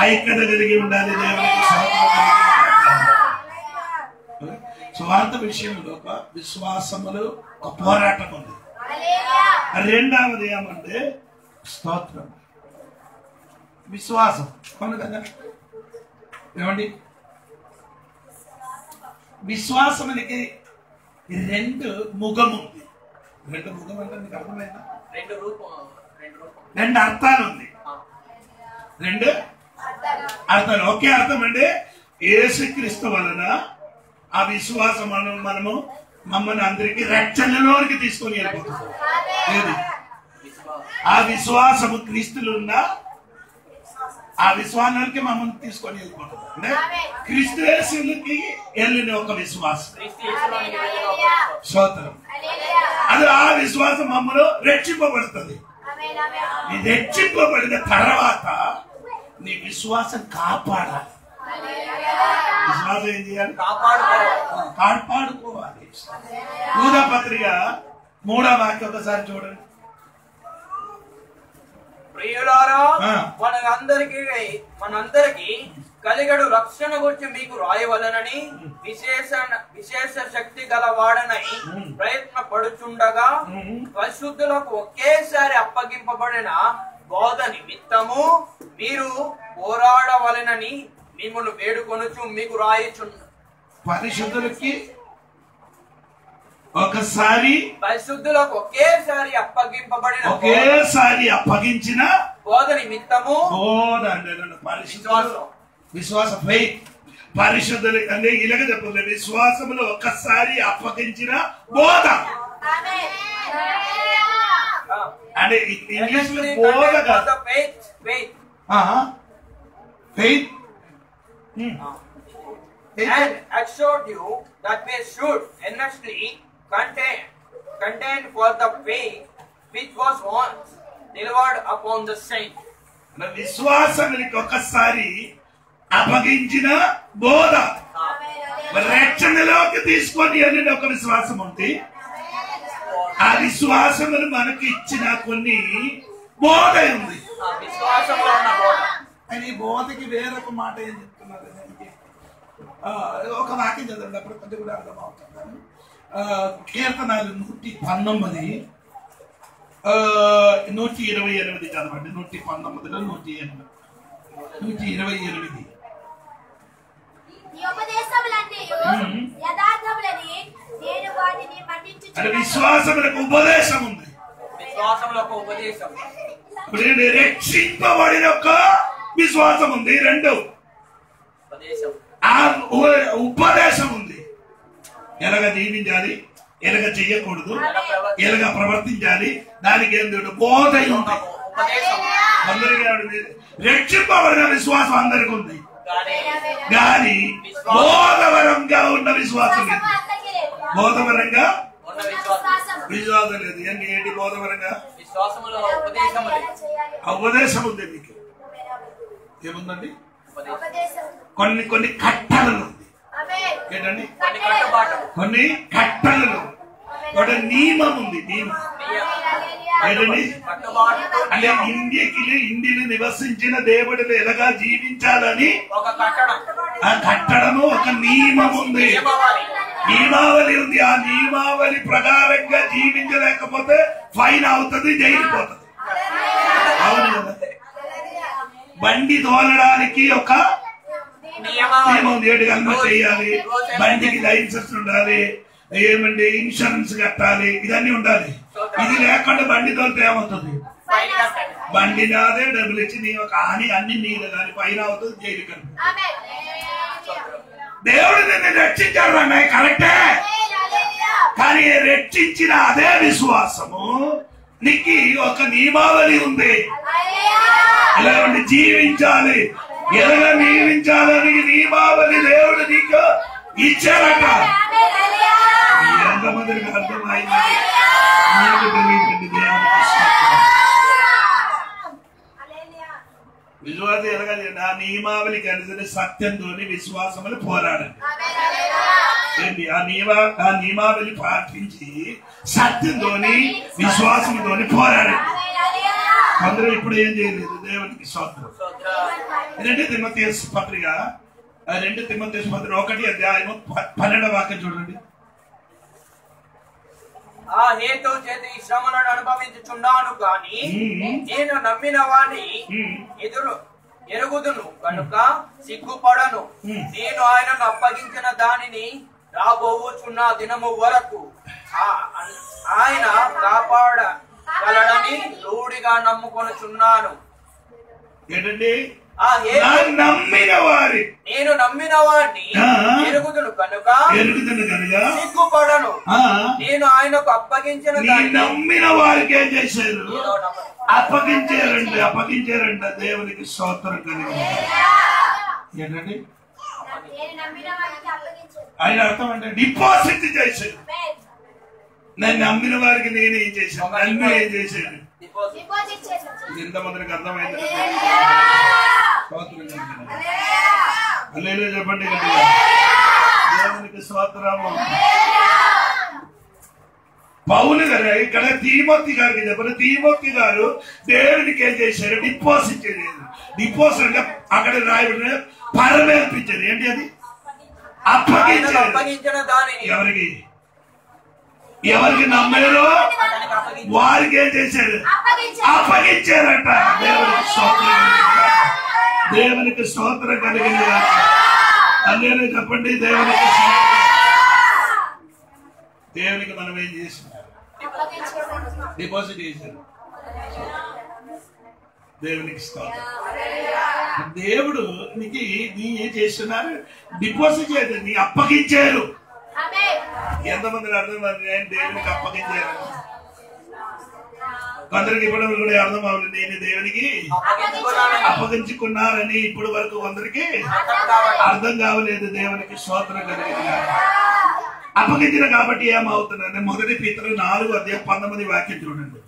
ఐక్యత కలిగి ఉండాలి. దేవునికి స్తోత్రం కలిగి స్వార్థ విషయంలో ఒక విశ్వాసములు ఒక పోరాటం ఉంది. రెండవది ఏమంటే స్తోత్రం, విశ్వాసం అవును కదా. ఏమండి విశ్వాసమునికి రెండు ముఖం ఉంది. రెండు ముఖం అంటే నీకు అర్థమైందా? రెండు అర్థాలు ఉంది. రెండు అర్థాలు. ఒకే అర్థం అంటే యేసుక్రీస్తు వలన ఆ విశ్వాసం మనము మమ్మల్ని అందరికి రక్షణలోనికి తీసుకొని వెళ్ళిపోతుంది. లేదు ఆ విశ్వాసము క్రీస్తులు ఉన్న ఆ విశ్వాసానికి మమ్మల్ని తీసుకొని వెళ్ళిపోతుంది. అంటే క్రీస్తు యేసుకి వెళ్ళిన ఒక విశ్వాసం స్తోత్రం. అది ఆ విశ్వాసం మమ్మల్ని రక్షింపబడుతుంది. నీ రక్షింపబడిన తర్వాత నీ విశ్వాసం కాపాడాలి. విశ్వాసం ఏం చేయాలి? కాపాడుకోవాలి. యూదా పత్రిక 3వ వాక్యం ఒకసారి చూడండి.
ప్రియులారా, మనందరికి కలిగడు రక్షణ గురించి మీకు రాయవలనని విశేష శక్తి గలవాడనై ప్రయత్న పడుచుండగా పరిశుద్ధులకు ఒకేసారి అప్పగింపబడిన బోధ నిమిత్తము మీరు పోరాడవలనని మిమ్మల్ని వేడుకొనుచు మీకు రాయిచున్న
పరిశుద్ధులకి పరిశుద్ధులకు
ఒకేసారి
అప్పగించిన
బోధ నిమిత్తము
బోధ అంటే విశ్వాస పరిశుద్ధులు అంటే ఇలాగ చెప్పండి. విశ్వాసములు ఒక్కసారి అప్పగించిన బోధ అంటే ఇంగ్లీష్ లో బోధ కాదు.
And assured you that we should earnestly contend for the faith which was once delivered upon the saints.
విశ్వాసానికి ఒకసారి అప్పగించిన బోధ రక్షణలోకి తీసుకొని వెళ్ళిన ఒక విశ్వాసం ఉంది. ఆ విశ్వాసములు మనకి ఇచ్చిన కొన్ని బోధ ఉంది. ఆయన ఈ బోధకి వేరొక మాట ఏం చెప్తున్నారు? ఒక వాక్యం చదవండి, అప్పుడు కొద్ది కూడా అర్థమవుతుంది. కీర్తనాలు 119 128 చదవండి. 119లో 128 అంటే విశ్వాసములకు ఉపదేశం ఉంది. రక్షింపబడిన ఒక విశ్వాసం ఉంది. రెండు ఉపదేశం ఉంది. ఎలాగ జీవించాలి, ఎలాగ చెయ్యకూడదు, ఎలాగ ప్రవర్తించాలి, దానికి ఏంటంటే బోధ ఉంది. అందరికీ రక్షింపబడిన విశ్వాసం అందరికి ఉంది, కానీ బోధవరంగా ఉన్న విశ్వాసం లేదు. బోధవరంగా విశ్వాసం లేదు. ఏంటి బోధవరంగా? ఉపదేశం ఉంది. మీకు ఏముందండి? కొన్ని కట్టలు ఉంది. ఏంటండి? కొన్ని కట్టలు, ఒక నియమం ఉంది. నియమం ఏంటండి? అంటే ఇండియలో నివసించిన దేవుడిని ఎలాగా జీవించాలని ఆ కట్టడము ఒక నియమం ఉంది, నియమావళి ఉంది. ఆ నియమావళి ప్రకారంగా జీవించలేకపోతే ఫైన్ అవుతుంది, జైలుపోతుంది. అవును కదా? బండి తోలడానికి ఒక నియమం 7 గంటలు చేయాలి, బండికి లైసెన్స్ ఉండాలి, ఏమండి ఇన్సూరెన్స్ కట్టాలి, ఇదన్నీ ఉండాలి. ఇది లేకుండా బండి తోలితే ఏమవుతుంది? బండి నాదే, డబ్బులు ఇచ్చి నీ ఒక హాని అన్ని నీళ్ళు కానీ పైన అవుతుంది, జైలు కనుక. దేవుడు నిన్ను రక్షించాడు అన్నాయి, కరెక్టే. కానీ రక్షించిన అదే విశ్వాసము నీకు ఒక నియమావళి ఉంది. ఎలా జీవించాలి, ఎలా జీవించాలని నియమావళి దేవుడు నీకు ఇచ్చారట. ఎంతమందికి అర్థమైంది? నాకు తెలియదండి. విశ్వాసం ఎలాగ? నా నియమావళి కలిసిన సత్యంతో విశ్వాసములు పోరాడండి. ఏంటి ఆ నియమావళి పాటించి సత్యంతోని విశ్వాసంతోని పోరాడారు. కొందరు ఇప్పుడు ఏం చేయలేదు. దేవునికి స్తోత్రం. 2 తిమోథెయుసు పత్రిక 2 తిమోథెయుసు పత్రిక 1:12 చూడండి.
ఆ హేతు చేతి శ్రమలను అనుభవించుచున్నాను గాని నేను నమ్మిన వాణి ఎరుగుదును కనుక సిగ్గుపడను. నేను ఆయనను అప్పగించిన దానిని రాబోచున్న దినము వరకు ఆయన కాపాడగలడని రూఢిగా నమ్ముకొనుచున్నాను.
ఏంటండి?
నేను నమ్మిన వాడిని ఎరుగుదును కనుక
సిగ్గుపడను.
నేను ఆయనకు అప్పగించిన
నమ్మిన వారికి ఏం చేశారు? అప్పగించారంట. దేవునికి స్తోత్రం కలిగి. ఏంటండి ఆయన అర్థం? అంటే డిపాజిట్ చేశారు. నేను నమ్మిన వారికి నేనేం చేశాను? నన్ను ఏం చేశాను? ఇంతమందికి అర్థమైంది. చెప్పండి. దేవునికి స్తోత్రము. పౌలు గారు ఇక్కడ తిమోతి గారికి చెప్పారు. తిమోతి గారు దేవునికి ఏం చేశారు? డిపాజిట్ చేయలేదు. డిపాజిట్ అంటే అక్కడ రాయబడిన పరమేల్పించారు. ఏంటి అది? అప్పగించారు. ఎవరికి నమ్మారో వారికి ఏం చేశారు? అప్పగించారట. దేవునికి స్తోత్రం కలిగిన అన్నీ చెప్పండి. దేవునికి మనం ఏం చేసినారు? డిపాజిట్ చేశారు. దేవునికి స్తోత్రం. దేవుడు నీకు నీ ఏం చేస్తున్నారు? డిపాజిట్ చేయలేదు, నీ అప్పగించారు. ఎంతమంది అర్థం? నేను దేవునికి అప్పగించారు. కొందరికి ఇప్పుడు కూడా అర్థం అవ్వలేదు. నేను దేవునికి అప్పగించుకున్నారని ఇప్పుడు వరకు కొందరికి అర్థం కావలేదు. దేవునికి స్తోత్రం కలిగిన అప్పగించిన కాబట్టి ఏమవుతుందంటే 1 పీతరు 4:19 చూడండి.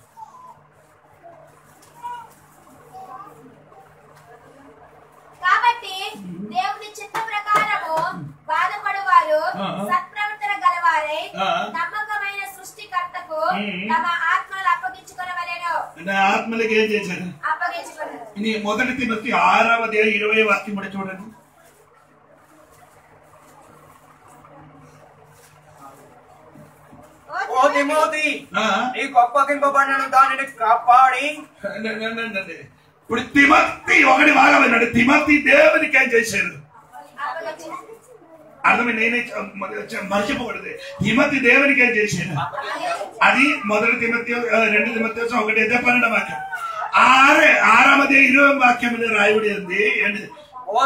కాబట్టి దేవుని చిత్త ప్రకారము బాధపడువారు సత్ప్రవర్తన గలవారై నమ్మకమైన సృష్టికర్తకు తమ ఆత్మలు అప్పగించుకొనవలెను.
ఆత్మలకి ఏం చేశారు?
అప్పగించుకొనరు.
1 తిమోతి 6:20 చూడండి.
ఓ తిమోతి, నీకు అప్పగింపబడిన దానిని కాపాడి.
ఇప్పుడు తిమోతి ఒకటి బాగా విన్నాడు. తిమోతి దేవునికి ఏం చేశారు? అర్థమే. నేనే మర్చిపోకూడదు. తిమోతి దేవునికి ఏం చేశారు? అది 1 తిమోతి 2 తిమోతి 1:12 6:20 రాయబడి ఉంది.
ఓ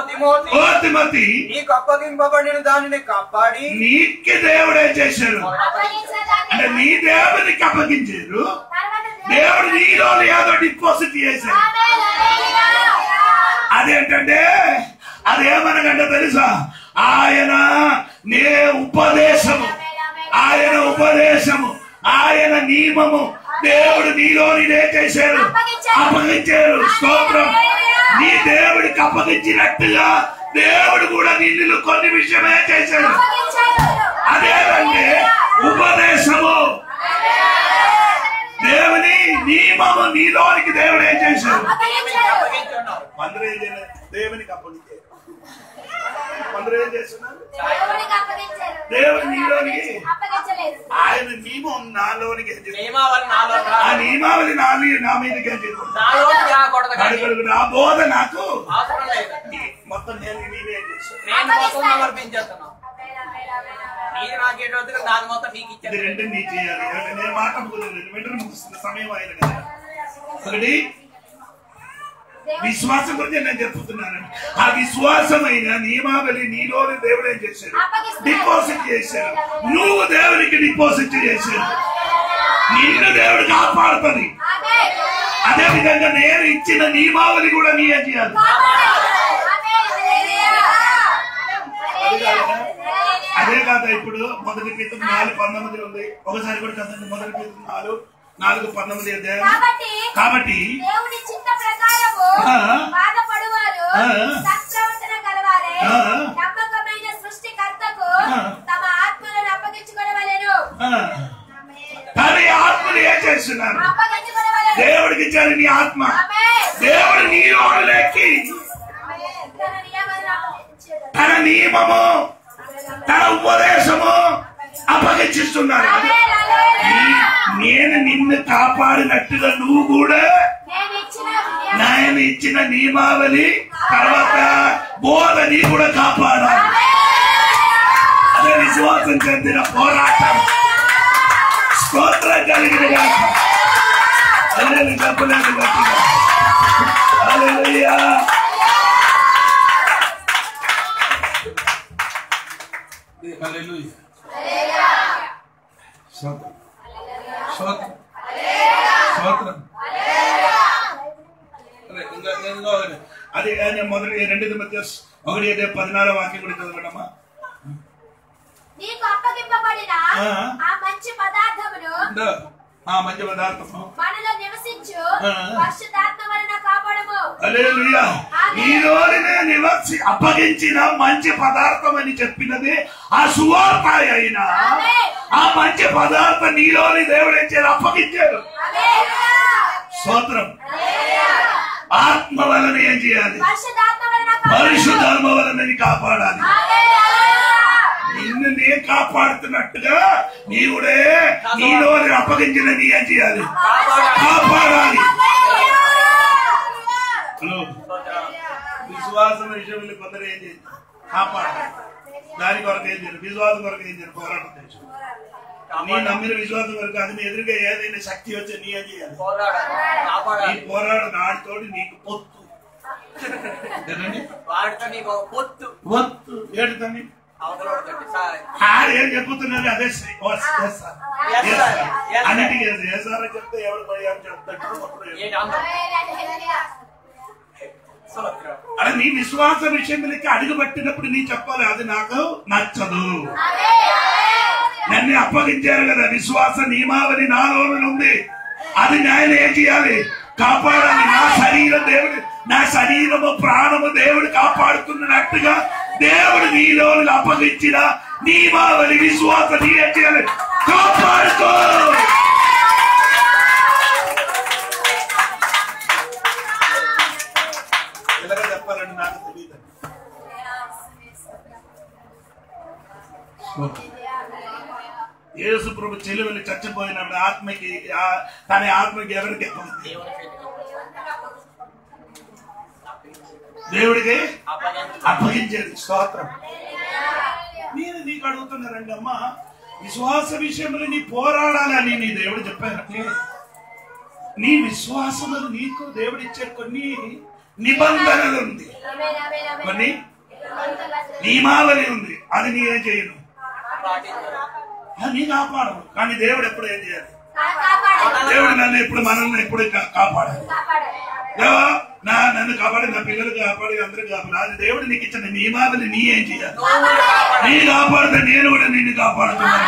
తిమోతి, నీకు అప్పగింపబడిన దానిని కాపాడి.
నీకు దేవుడు ఏం చేశారు? అంటే నీ దేవునికి అప్పగించారు. దేవుడు నీలో ఏదో డిపాజిట్ చేశారు. అదేంటంటే అదేమనగంటే తెలుసా? ఆయన ఉపదేశము, ఆయన నియమము దేవుడు నీలో ఏం చేశారు? అప్పగించారు. స్తోత్రం. నీ దేవుడికి అప్పగించినట్టుగా దేవుడు కూడా నిన్ను కొన్ని విషయమే చేశాడు. అదేంటే ఉపదేశము, దేవుని నియమము నీలోనికి దేవుడు ఏం చేశాడు? అందరూ ఏం చేయలేదు, దేవునికి అప్పగించారు. అందరూ ఏం చేస్తున్నారు? దేవుడు నీలోనికి ఆయన నియమం నాలోనికి ఆ నియమావళి నా మీదకి ఏం చేయకూడదు. నా బోధ నాకు మొత్తం నేనే చేస్తాను. రెండు నీ చేయాలి. నేను మాట్లాడుకోలేదు, వెంటనే ముగిస్తుంది సమయం ఆయన కదా. ఒకటి విశ్వాసం గురించి నేను చెప్తున్నాను. ఆ విశ్వాసమైన నియమావళి నీలోని దేవుడు ఏం చేశాడు? డిపాజిట్ చేశాడు. నువ్వు దేవునికి డిపాజిట్ చేశాడు. నిన్ను దేవుడు కాపాడుతుంది. అదే విధంగా నేను ఇచ్చిన నియమావళి కూడా నీ ఏం చేయాలి? అదే కాదా ఇప్పుడు 1 పీతరు 4:19 ఉంది. ఒకసారి కూడా చదవండి. 1 పీతరు 4:19 కాబట్టి
దేవుని చిత్త ప్రకారము బాధపడువారు సత్ప్రవర్తన గలవారై నమ్మకమైన సృష్టికర్తకు తమ ఆత్మ
చేస్తున్నాను.
అప్పగించబడవలెను.
దేవుడికి ఇచ్చారు నీ ఆత్మ.
ఆమేన్.
దేవుడు నీ లోపలికి
తన నియమాలను అప్పగించేదను.
తన నియమము తన ఉపదేశము అప్పగించిస్తున్నాడు.
ఆమేన్. హల్లెలూయా.
నేను నిన్ను కాపాడినట్టుగా నువ్వు కూడా నేను ఇచ్చిన నియమావళి తర్వాత బోధని కూడా కాపాడాలి. అదే విశ్వాసం చెందిన పోరాటం. స్తోత్రం కలిగిన చెప్పలేదు గట్టిగా. హల్లెలూయా. హల్లెలూయా. స్తోత్రం స్తోత్రం స్తోత్రం. అది మొదటి 2 తిమోథెయుస్ 1:16 వాక్యం కూడా చదవడమ్మా.
నీకు అప్పగింపబడిన ఆ మంచి పదార్థమును
మంచి పదార్థము
మనలో నివసించు పరిశుద్ధాత్మ వలన కాపాడము.
హల్లెలూయా. ఈ రోజునే నివసి అప్పగించిన మంచి పదార్థం అని చెప్పినది ఆ సువార్త అయినా ఆ మంచి పదార్థం నీలోని దేవుడు ఏం చేయాలి? అప్పగించాడు. స్తోత్రం. ఆత్మ వలన ఏం చేయాలి? పరిశుద్ధాత్మ వలన కాపాడాలి. నిన్ను నేను కాపాడుతున్నట్టుగా నీవుడే నీలో అప్పగించిన నీ ఏం చేయాలి? కాపాడాలి. విశ్వాసం విషయంలో కొందరు ఏం చేయాలి? కాపాడాలి. దాని కొరకు ఏం చేయాలి? విశ్వాసం కొరకు ఏం చేయాలి? పోరాటం చేయాలి. నీ నమ్మిన విశ్వాసం వరకు అది నీ ఎదురుగా ఏదైనా శక్తి వచ్చి నీ ఏం చేయాలి? నీ పోరాడు నాటితోటి నీకు పొత్తు పొత్తు ఏడుతండి. ఏం చెప్పుతున్నది అదే అన్నిటికీ ఏసారా చెప్తే ఎవడు భయం చెప్తాడు. అలా నీ విశ్వాస విషయంలోకి అడుగు పెట్టినప్పుడు నీ చెప్పాలి అది నాకు నచ్చదు. నన్ను అప్పగించారు కదా, విశ్వాస నియమావళి నాలోనే ఉంది. అది నేను ఏం చేయాలి? కాపాడాలి. నా శరీరం దేవుడు, నా శరీరము ప్రాణము దేవుడు కాపాడుతున్నట్టుగా దేవుడు నీలో అప్పగించిన నియమావళి విశ్వాస నీ ఏం చేయాలి? కాపాడుకో. ఎలాగ చెప్పాలండి నాకు తెలియదు. యేసు ప్రభు చెలువలు చచ్చిపోయినప్పుడు ఆత్మకి తన ఆత్మకి ఎవరికి దేవుడికి అప్పగించేది. స్తోత్రం. నేను నీకు అడుగుతున్నారండి అమ్మా, విశ్వాస విషయంలో నీ పోరాడాలని నీ దేవుడు చెప్పారంటే నీ విశ్వాసములు నీకు దేవుడు ఇచ్చే కొన్ని నిబంధనలు ఉంది, కొన్ని నియమావళి ఉంది. అది నీ ఏం చేయను, అది నీ కాపాడవు. కానీ దేవుడు ఎప్పుడు ఏం చేయాలి? దేవుడు నన్ను ఎప్పుడు మనల్ని ఎప్పుడు కాపాడాలి. నన్ను కాపాడి, నా పిల్లలు కాపాడి, అందరూ కాపాడు. అది దేవుడు నీకు ఇచ్చిన నియమావళి నీ ఏం చేయాలి? నీ కాపాడితే నేను కూడా నిన్ను కాపాడుతున్నాను.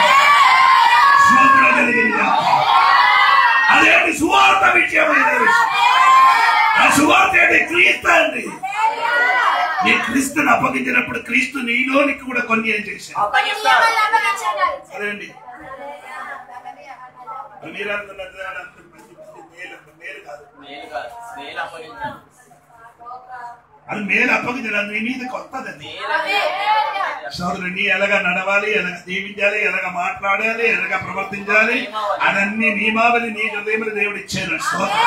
అదేంటి? సువార్త విషయం. ఆ సువార్త ఏంటి? క్రీస్తు అండి. నీ క్రీస్తుని అప్పగించినప్పుడు క్రీస్తు నీలోనికి కూడా కొన్ని ఏం చేశాడు? అదేండి. మీరు అనుకున్నది మేలు కాదు, అది మేలు అప్పగించడం నీ మీద కొత్తదండి. సోదరు, నీ ఎలాగా నడవాలి, ఎలాగ జీవించాలి, ఎలాగ మాట్లాడాలి, ఎలాగ ప్రవర్తించాలి, అదన్నీ నియమావళి నీ హృదయంలో దేవుడు ఇచ్చాడు. సోదరు,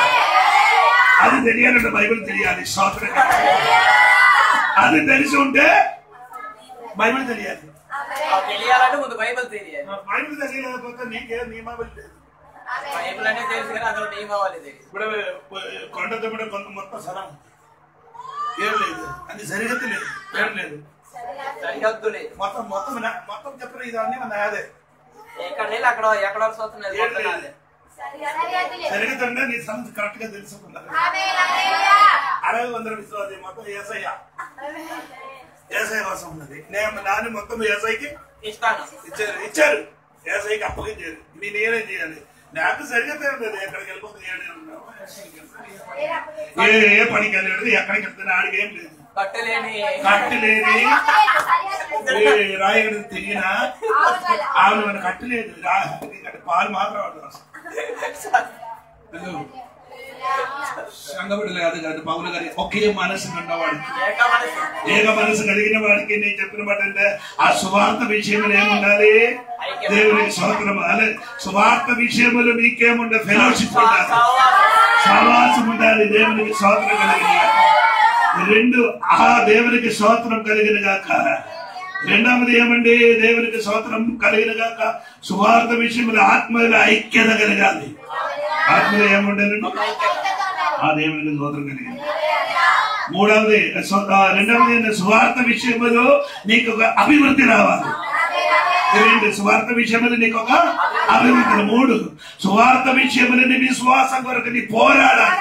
అది తెలియాలంటే బైబిల్ తెలియాలి. సోదరు, అది తెలిసి ఉంటే బైబిల్ తెలియాలి.
ముందు బైబిల్ తెలియాలి.
బైబిల్ తెలియలేకపోతే నీకేం నియమావళి లేదు.
బైబిల్ అంటే తెలుసు కానీ అందులో నియమావళి తెలియదు.
ఇప్పుడు కొండ దిమ్మడ కొంత మొత్తం సరం ఏం లేదు, అది సరిహద్దు లేదు, ఏం లేదు,
సరిహద్దు లేదు.
మొత్తం మొత్తం మొత్తం చెప్పిన ఇదన్నీ మన అదే
ఎక్కడ అక్కడ ఎక్కడ
సరిహద్దు అంటే నీ సంగతి కరెక్ట్ గా తెలుసుకున్నారు. 60 విశ్వాసం మొత్తం ఏసయ్య కోసం ఉన్నది. నేను నాని మొత్తం ఏసైకి ఇచ్చారు, ఏసైకి అప్పగించారు. నేనేం చేయాలి? నాకు సరిహద్దు ఏం లేదు. ఎక్కడికి వెళ్ళిపోతే ఏ పనికి వెళ్ళాడు, ఎక్కడికి వెళ్తే ఆడికి ఏం లేదు. కట్టులేని రాయగడ తిరిగినా ఆవులు మన కట్టులేదు. పాలు మాత్రం సంగబిడ్డలు కాదు కాదు పౌలు గారి ఒకే మనసు ఉన్నవాడికి ఏక మనసు కలిగిన వాడికి నేను చెప్పిన మాట అంటే ఆ సువార్త విషయంలో ఏముండాలి? దేవునికి స్తోత్రం. అదే సువార్త విషయంలో నీకేముండాలి? ఫెలోషిప్ ఉండాలి, సహవాసం ఉండాలి. దేవునికి స్తోత్రం కలిగిన రెండు దేవునికి స్తోత్రం కలిగిన గాక. రెండవది ఏమండి? దేవునికి స్తోత్రం కలిగిన గాక సువార్త విషయంలో ఆత్మల ఐక్యత కలగాలి. ఆత్మలో ఏముండాలండి? ఆ దేవునికి స్తోత్రం కలిగింది. మూడవది రెండవది సువార్త విషయంలో నీకు ఒక అభివృద్ధి రావాలి. రెండు సువార్త విషయంలో నీకు ఒక అభివృద్ధి. మూడు సువార్త విషయంలో నీ విశ్వాసం కొరకు నీ పోరాడాలి.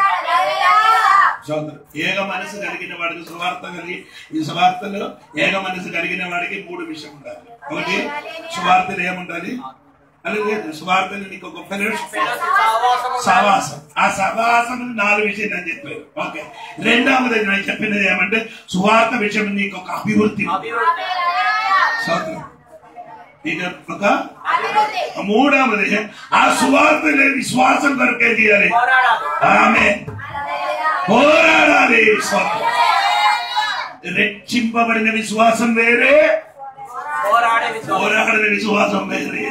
ఏక మనసు కలిగిన వాడికి సువార్త కలిగి ఈ సువార్తలో ఏక మనసు కలిగిన వాడికి మూడు విషయం ఉండాలి. ఒకటి సువార్తలు ఏముండాలి? అలాగే సువార్తలు నీకు ఒక సహవాసం. ఆ సహవాసం 4 విషయాలు అని చెప్పారు. ఓకే. రెండవది నేను చెప్పినది ఏమంటే సువార్త విషయం నీకు ఒక అభివృద్ధి. ఒక మూడవది ఆ సువార్త విశ్వాసం కొరకు ఏం చేయాలి? ఆమె పోరాడాలి. రెచ్చింపబడిన విశ్వాసం వేరే, పోరాడిన విశ్వాసం వేరే.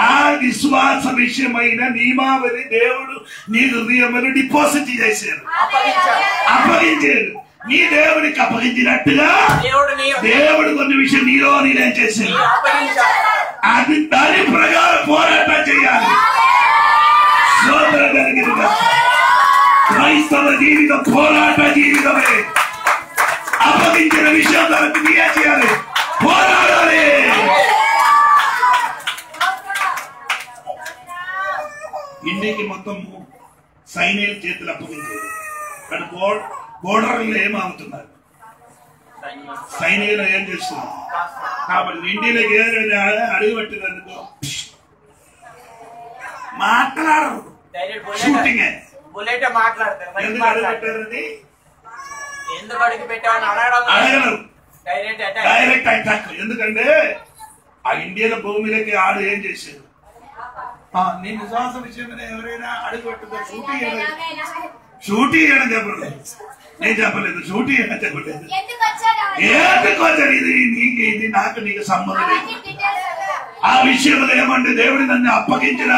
ఆ విశ్వాస విషయమైన నియమావళి దేవుడు నీ హృదయంలో డిపాజిట్ చేశారు, అప్పగించారు. నీ దేవుడికి అప్పగించినట్టుగా దేవుడు కొన్ని విషయం నీలో నీలేం చేశారు. అది దాని ప్రకారం పోరాటం చేయాలి. స్తోత్రం కలిగినగా క్రైస్తవ జీవితం పోరాట జీవితమే. అప్పగించిన విషయం దానికి నీయే చేయాలి, పోరాడాలి. ఇండియాకి మొత్తం సైన్యాల చేతులు అప్పగించారు. కానీ బోర్డర్లు ఏమవుతున్నారు? సైన్యాలు ఏం చేస్తున్నారు? కాబట్టి ఇండియాలోకి ఏదైనా అడుగు పెట్టినందుకు మాట్లాడరు, షూటింగ్. ఎందుకు అడుగు పెట్టారని అడగరు, డైరెక్ట్ అటాక్. ఎందుకంటే ఆ ఇండియన్ భూమిలోకి ఆడు ఏం చేశారు? నీ విశ్వాస విషయంలో ఎవరైనా అడుగు పెట్టుకో, షూటీ చేయడం చెప్పలేదు. నేను చెప్పలేదు, షూటీ చేయడం చెప్పలేదు. ఎందుకు వచ్చారు? ఇది నాకు నీకు సంబంధం లేదు. ఆ విషయంలో ఏమంటే దేవుడు నన్ను అప్పగించిన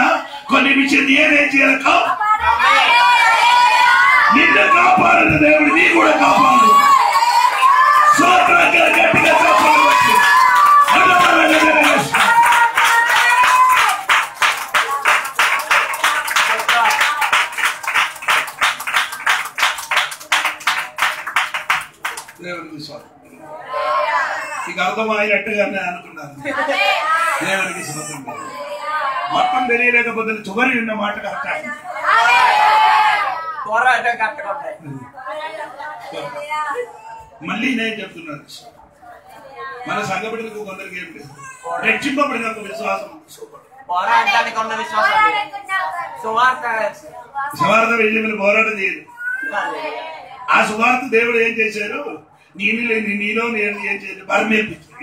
కొన్ని విషయం నేనేం చేయాలి? నిన్ను కాపాడు దేవుడు, నీ కూడా కాపాడు. గట్టిగా చెప్పవచ్చు. దేవునికి స్వాగతం. ఇక అర్థమైనట్టుగా నేను అనుకున్నాను. దేవునికి స్వాగతం. మొత్తం తెలియలేకపోతే చివరి ఉన్న మాట కరెక్ట్. మళ్ళీ నేను చెప్తున్నాను, మన సంఘపడినకు కొందరికి ఏం లేదు, రక్షింపబడిన విశ్వాసం. సువార్త విజయములు పోరాటం చేయదు. ఆ సువార్త దేవుడు ఏం చేశారు? నీలో నేను ఏం చేయలేదు, బరమేపించారు.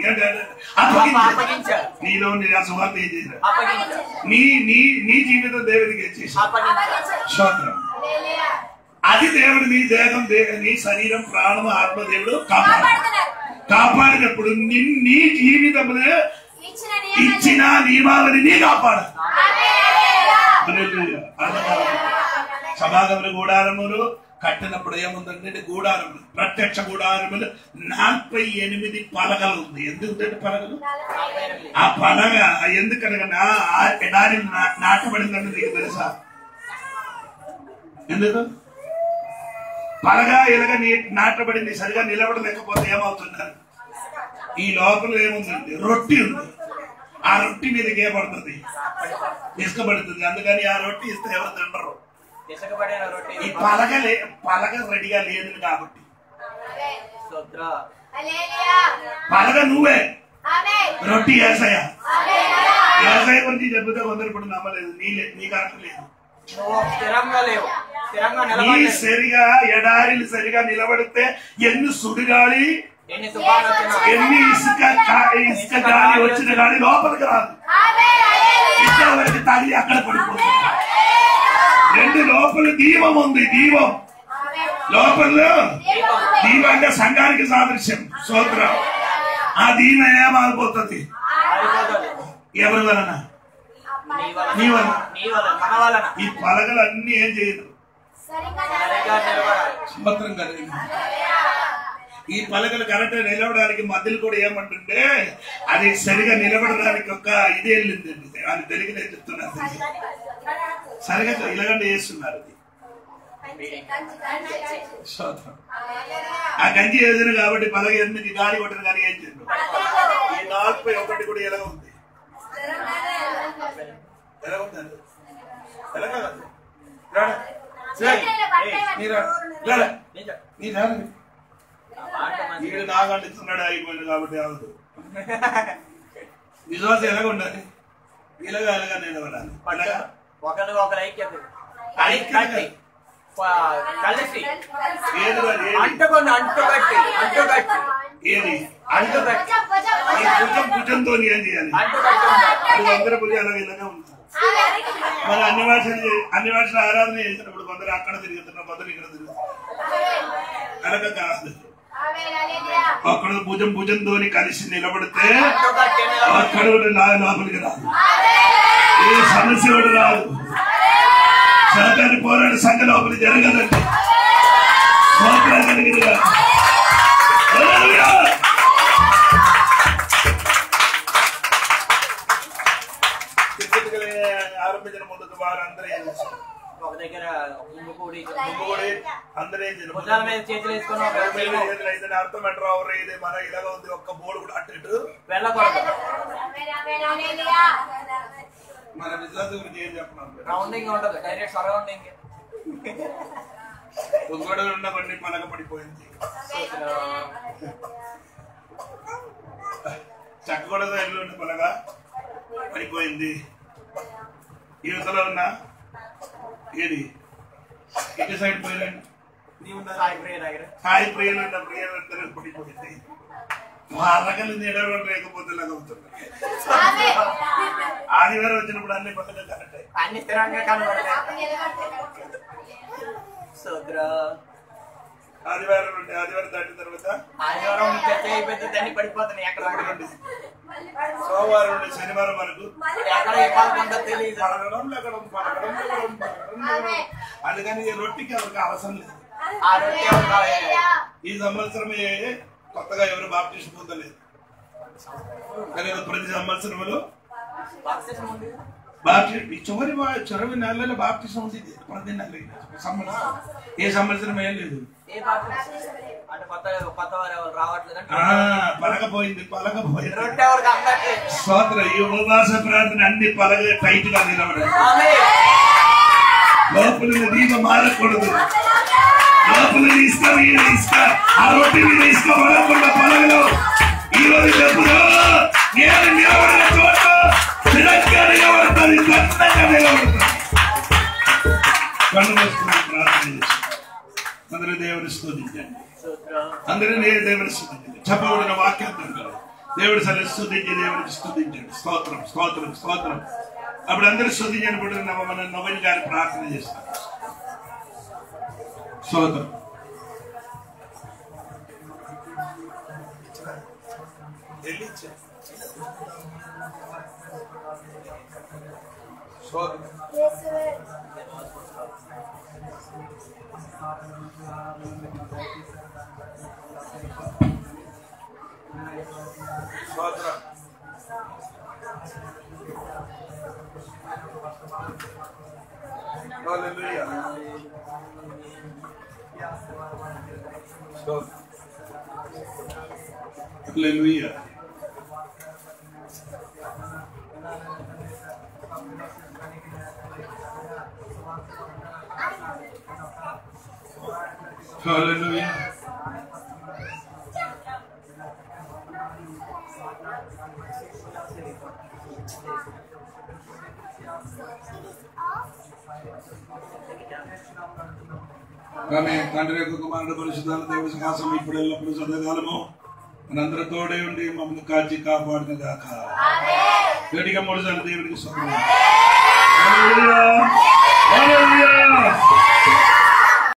నీలో నేను ఆ సువార్త ఏం చేశారు? నీ జీవితం దేవుడికి ఏం చేశారు? స్తోత్రం. అది దేవుడు నీ దేహం, నీ శరీరం, ప్రాణం, ఆత్మ దేవుడు కాపాడినప్పుడు నీ జీవితంలో ఇచ్చిన నియమావళిని కాపాడు. సమాగములు గుడారములు కట్టినప్పుడు ఏముందంటే గూడారములు, ప్రత్యక్ష గూడారములు 48 పలకలు ఉంది. ఎందుకంటే పలకలు ఆ పలగ ఎందుకనగా ఎడారి నాటబడిందంటే నీకు తెలుసా? ఎందుకు పలగా ఇలాగ నాటబడింది? సరిగా నిలబడలేకపోతే ఏమవుతున్నారు? ఈ లోపల ఏముందండి? రొట్టి ఉంది. ఆ రొట్టి మీదకి ఏమడుతుంది? ఇసుకబడుతుంది. అందుకని ఆ రొట్టి ఇస్తే ఎవరు తింటారు? ఈ పలక రెడీగా లేదు కాబట్టి. పలక నువ్వే, రొట్టి ఏసయ్య. ఏసయ్య గురించి చెబితే కొందరు ఇప్పుడు నమ్మలేదు. నీ కరెక్ట్ లేదు. నీ సరిగా ఎడారిలు సరిగా నిలబడితే ఎన్ని సుడిగాలి, ఎన్ని ఇసుక గాలి వచ్చిన గాలి లోపలికి రాదు. ఇక్కడ వరకు తగిలి అక్కడ పడిపోతుంది. రెండు లోపల దీపం ఉంది. దీపం లోపల దీపం అంటే సంఘానికి సాదృశ్యం. స్తోత్రం. ఆ దీపం ఏమాలిపోతుంది? ఎవరి వలన? నీ వలన. ఈ పలకలు అన్ని ఏం చేయదు. స్తోత్రం కదా. ఈ పలకలు కరెక్ట్ నిలవడానికి మధ్యలో కూడా ఏమంటుంటే అది సరిగా నిలబడడానికి ఒక ఇది వెళ్ళిందండి. అది తెలుగు నేను చెప్తున్నాను. సరిగా ఇలాగంటే చేస్తున్నారు. ఆ గంజి వేసిన కాబట్టి పలక ఎందుకు గాలి కొట్టిన కానీ ఏం చేయదు. ఈ 41 కూడా ఎలా ఉంది? ఎలా ఉందండి? ఎలాగా వీడు నాగంటున్నాడు అయిపోయింది కాబట్టి అవదు. విశ్వాసం ఎలాగ ఉండాలి? ఇలాగా ఎలాగా నిలబడాలి.
ఒకరు ఒకరు ఐక్యత కలిసి అంటుకొని అంటుకట్టి
ఏది భుజంతో ఏం చేయాలి? అందరూ భుజం ఎలాగ ఇలాగా ఉంటారు. మరి అన్ని భాషలు ఆరాధన చేసినప్పుడు కొందరు అక్కడ తిరుగుతున్నారు, కొందరు ఇక్కడ తిరుగుతున్నారు. అలాగ కాదు. అక్కడ భుజంతో కలిసి నిలబడితే అక్కడ లోపలికి రాదు. ఏ సమస్య కూడా రాదు. శాతాన్ని పోరాడు సంఘ లోపలి జరగదండి. ఆరంభించిన ముందుకు వారు అందరూ ఏం చేస్తారు?
ఒక దగ్గర
అందరూ
చేతులు వేసుకుని
అర్థం అంటారు. ఇది మన ఇలాగ ఉంది. ఒక్క బోర్డు కూడా అట్టేటు
వెళ్ళకూడదు.
మన విశ్వాసం గురించి ఏం చెప్పడం?
రౌండింగ్ ఉండదు, డైరెక్ట్ సరౌండింగ్.
ఒంగోడు ఉన్న బండి పలక పడిపోయింది. చక్కగూడలో ఎల్లు ఉన్న పలక పడిపోయింది. యువతలో ఉన్న ఏది ఇటు సైడ్ పోయినండి. సాయి ప్రియులు ఉన్న ప్రియులందరూ పడిపోయింది. వాళ్ళకలు నిలబడి లేకపోతే అవుతుంది. ఆదివారం వచ్చినప్పుడు అన్ని పక్కన కరెక్ట్
అన్ని స్థిరంగా కనబడతాయి.
ఆదివారం నుండి ఆదివారం దాటిన తర్వాత
ఆదివారం అయిపోతే దాన్ని పడిపోతున్నాయి. ఎక్కడ
సోమవారం నుండి శనివారం వరకు
తెలియదు.
అందుకని రొట్టికి ఎవరికి అవసరం లేదు. ఈ సంవత్సరమే కొత్తగా ఎవరు బాప్టిస్ట్ పొందలేదు. కానీ ప్రతి సంవత్సరంలో చివరి నెలలో బాప్టిజం ఉంది. ప్రతి నెల సంవత్సరం ఏ సంవత్సరం ఏం లేదు. పలకపోయింది. స్తోత్రం. ఈ ఉపవాస ప్రార్థన అన్ని పలక టైట్ గా నిలబడాలి. లోపల దీపం మారకూడదు. లోపల ఇసుక ఆ రొట్టె మీద ఇసుక పడకుండా పలకలు ఈ రోజు చెప్పుదా నేను నిలబడిన చోట స్థిరంగా నిలబడుతుంది. ఖచ్చితంగా నిలబడుతుంది. కళ్ళు మూసుకుని ప్రార్థన చేసి అందరూ దేవుని స్తుతించండి. అందరూ దేవుని స్తుతించండి. చెప్పబడిన వాక్యార్థం కాదు. దేవుడి సరే స్తుతించి దేవుడికి స్తుతించండి. స్తోత్రం స్తోత్రం స్తోత్రం. అప్పుడు అందరూ స్తుతించబడి మన నవీన్ గారి ప్రార్థన చేస్తారు. స్తోత్రం. Hallelujah. Hallelujah. Hallelujah. ఆమె తండ్రి యొక్క కుమారుడు పరిశుద్ధాత్మ దేవుని సహాయం ఇప్పుడు ఎల్లప్పుడూ సదాకాలము మనందరూ తోడే ఉండి మమ్మల్ని కాచి కాపాడును గాక. గట్టిగా 3 సార్లు దేవుడికి స్తోత్రం. హల్లెలూయా.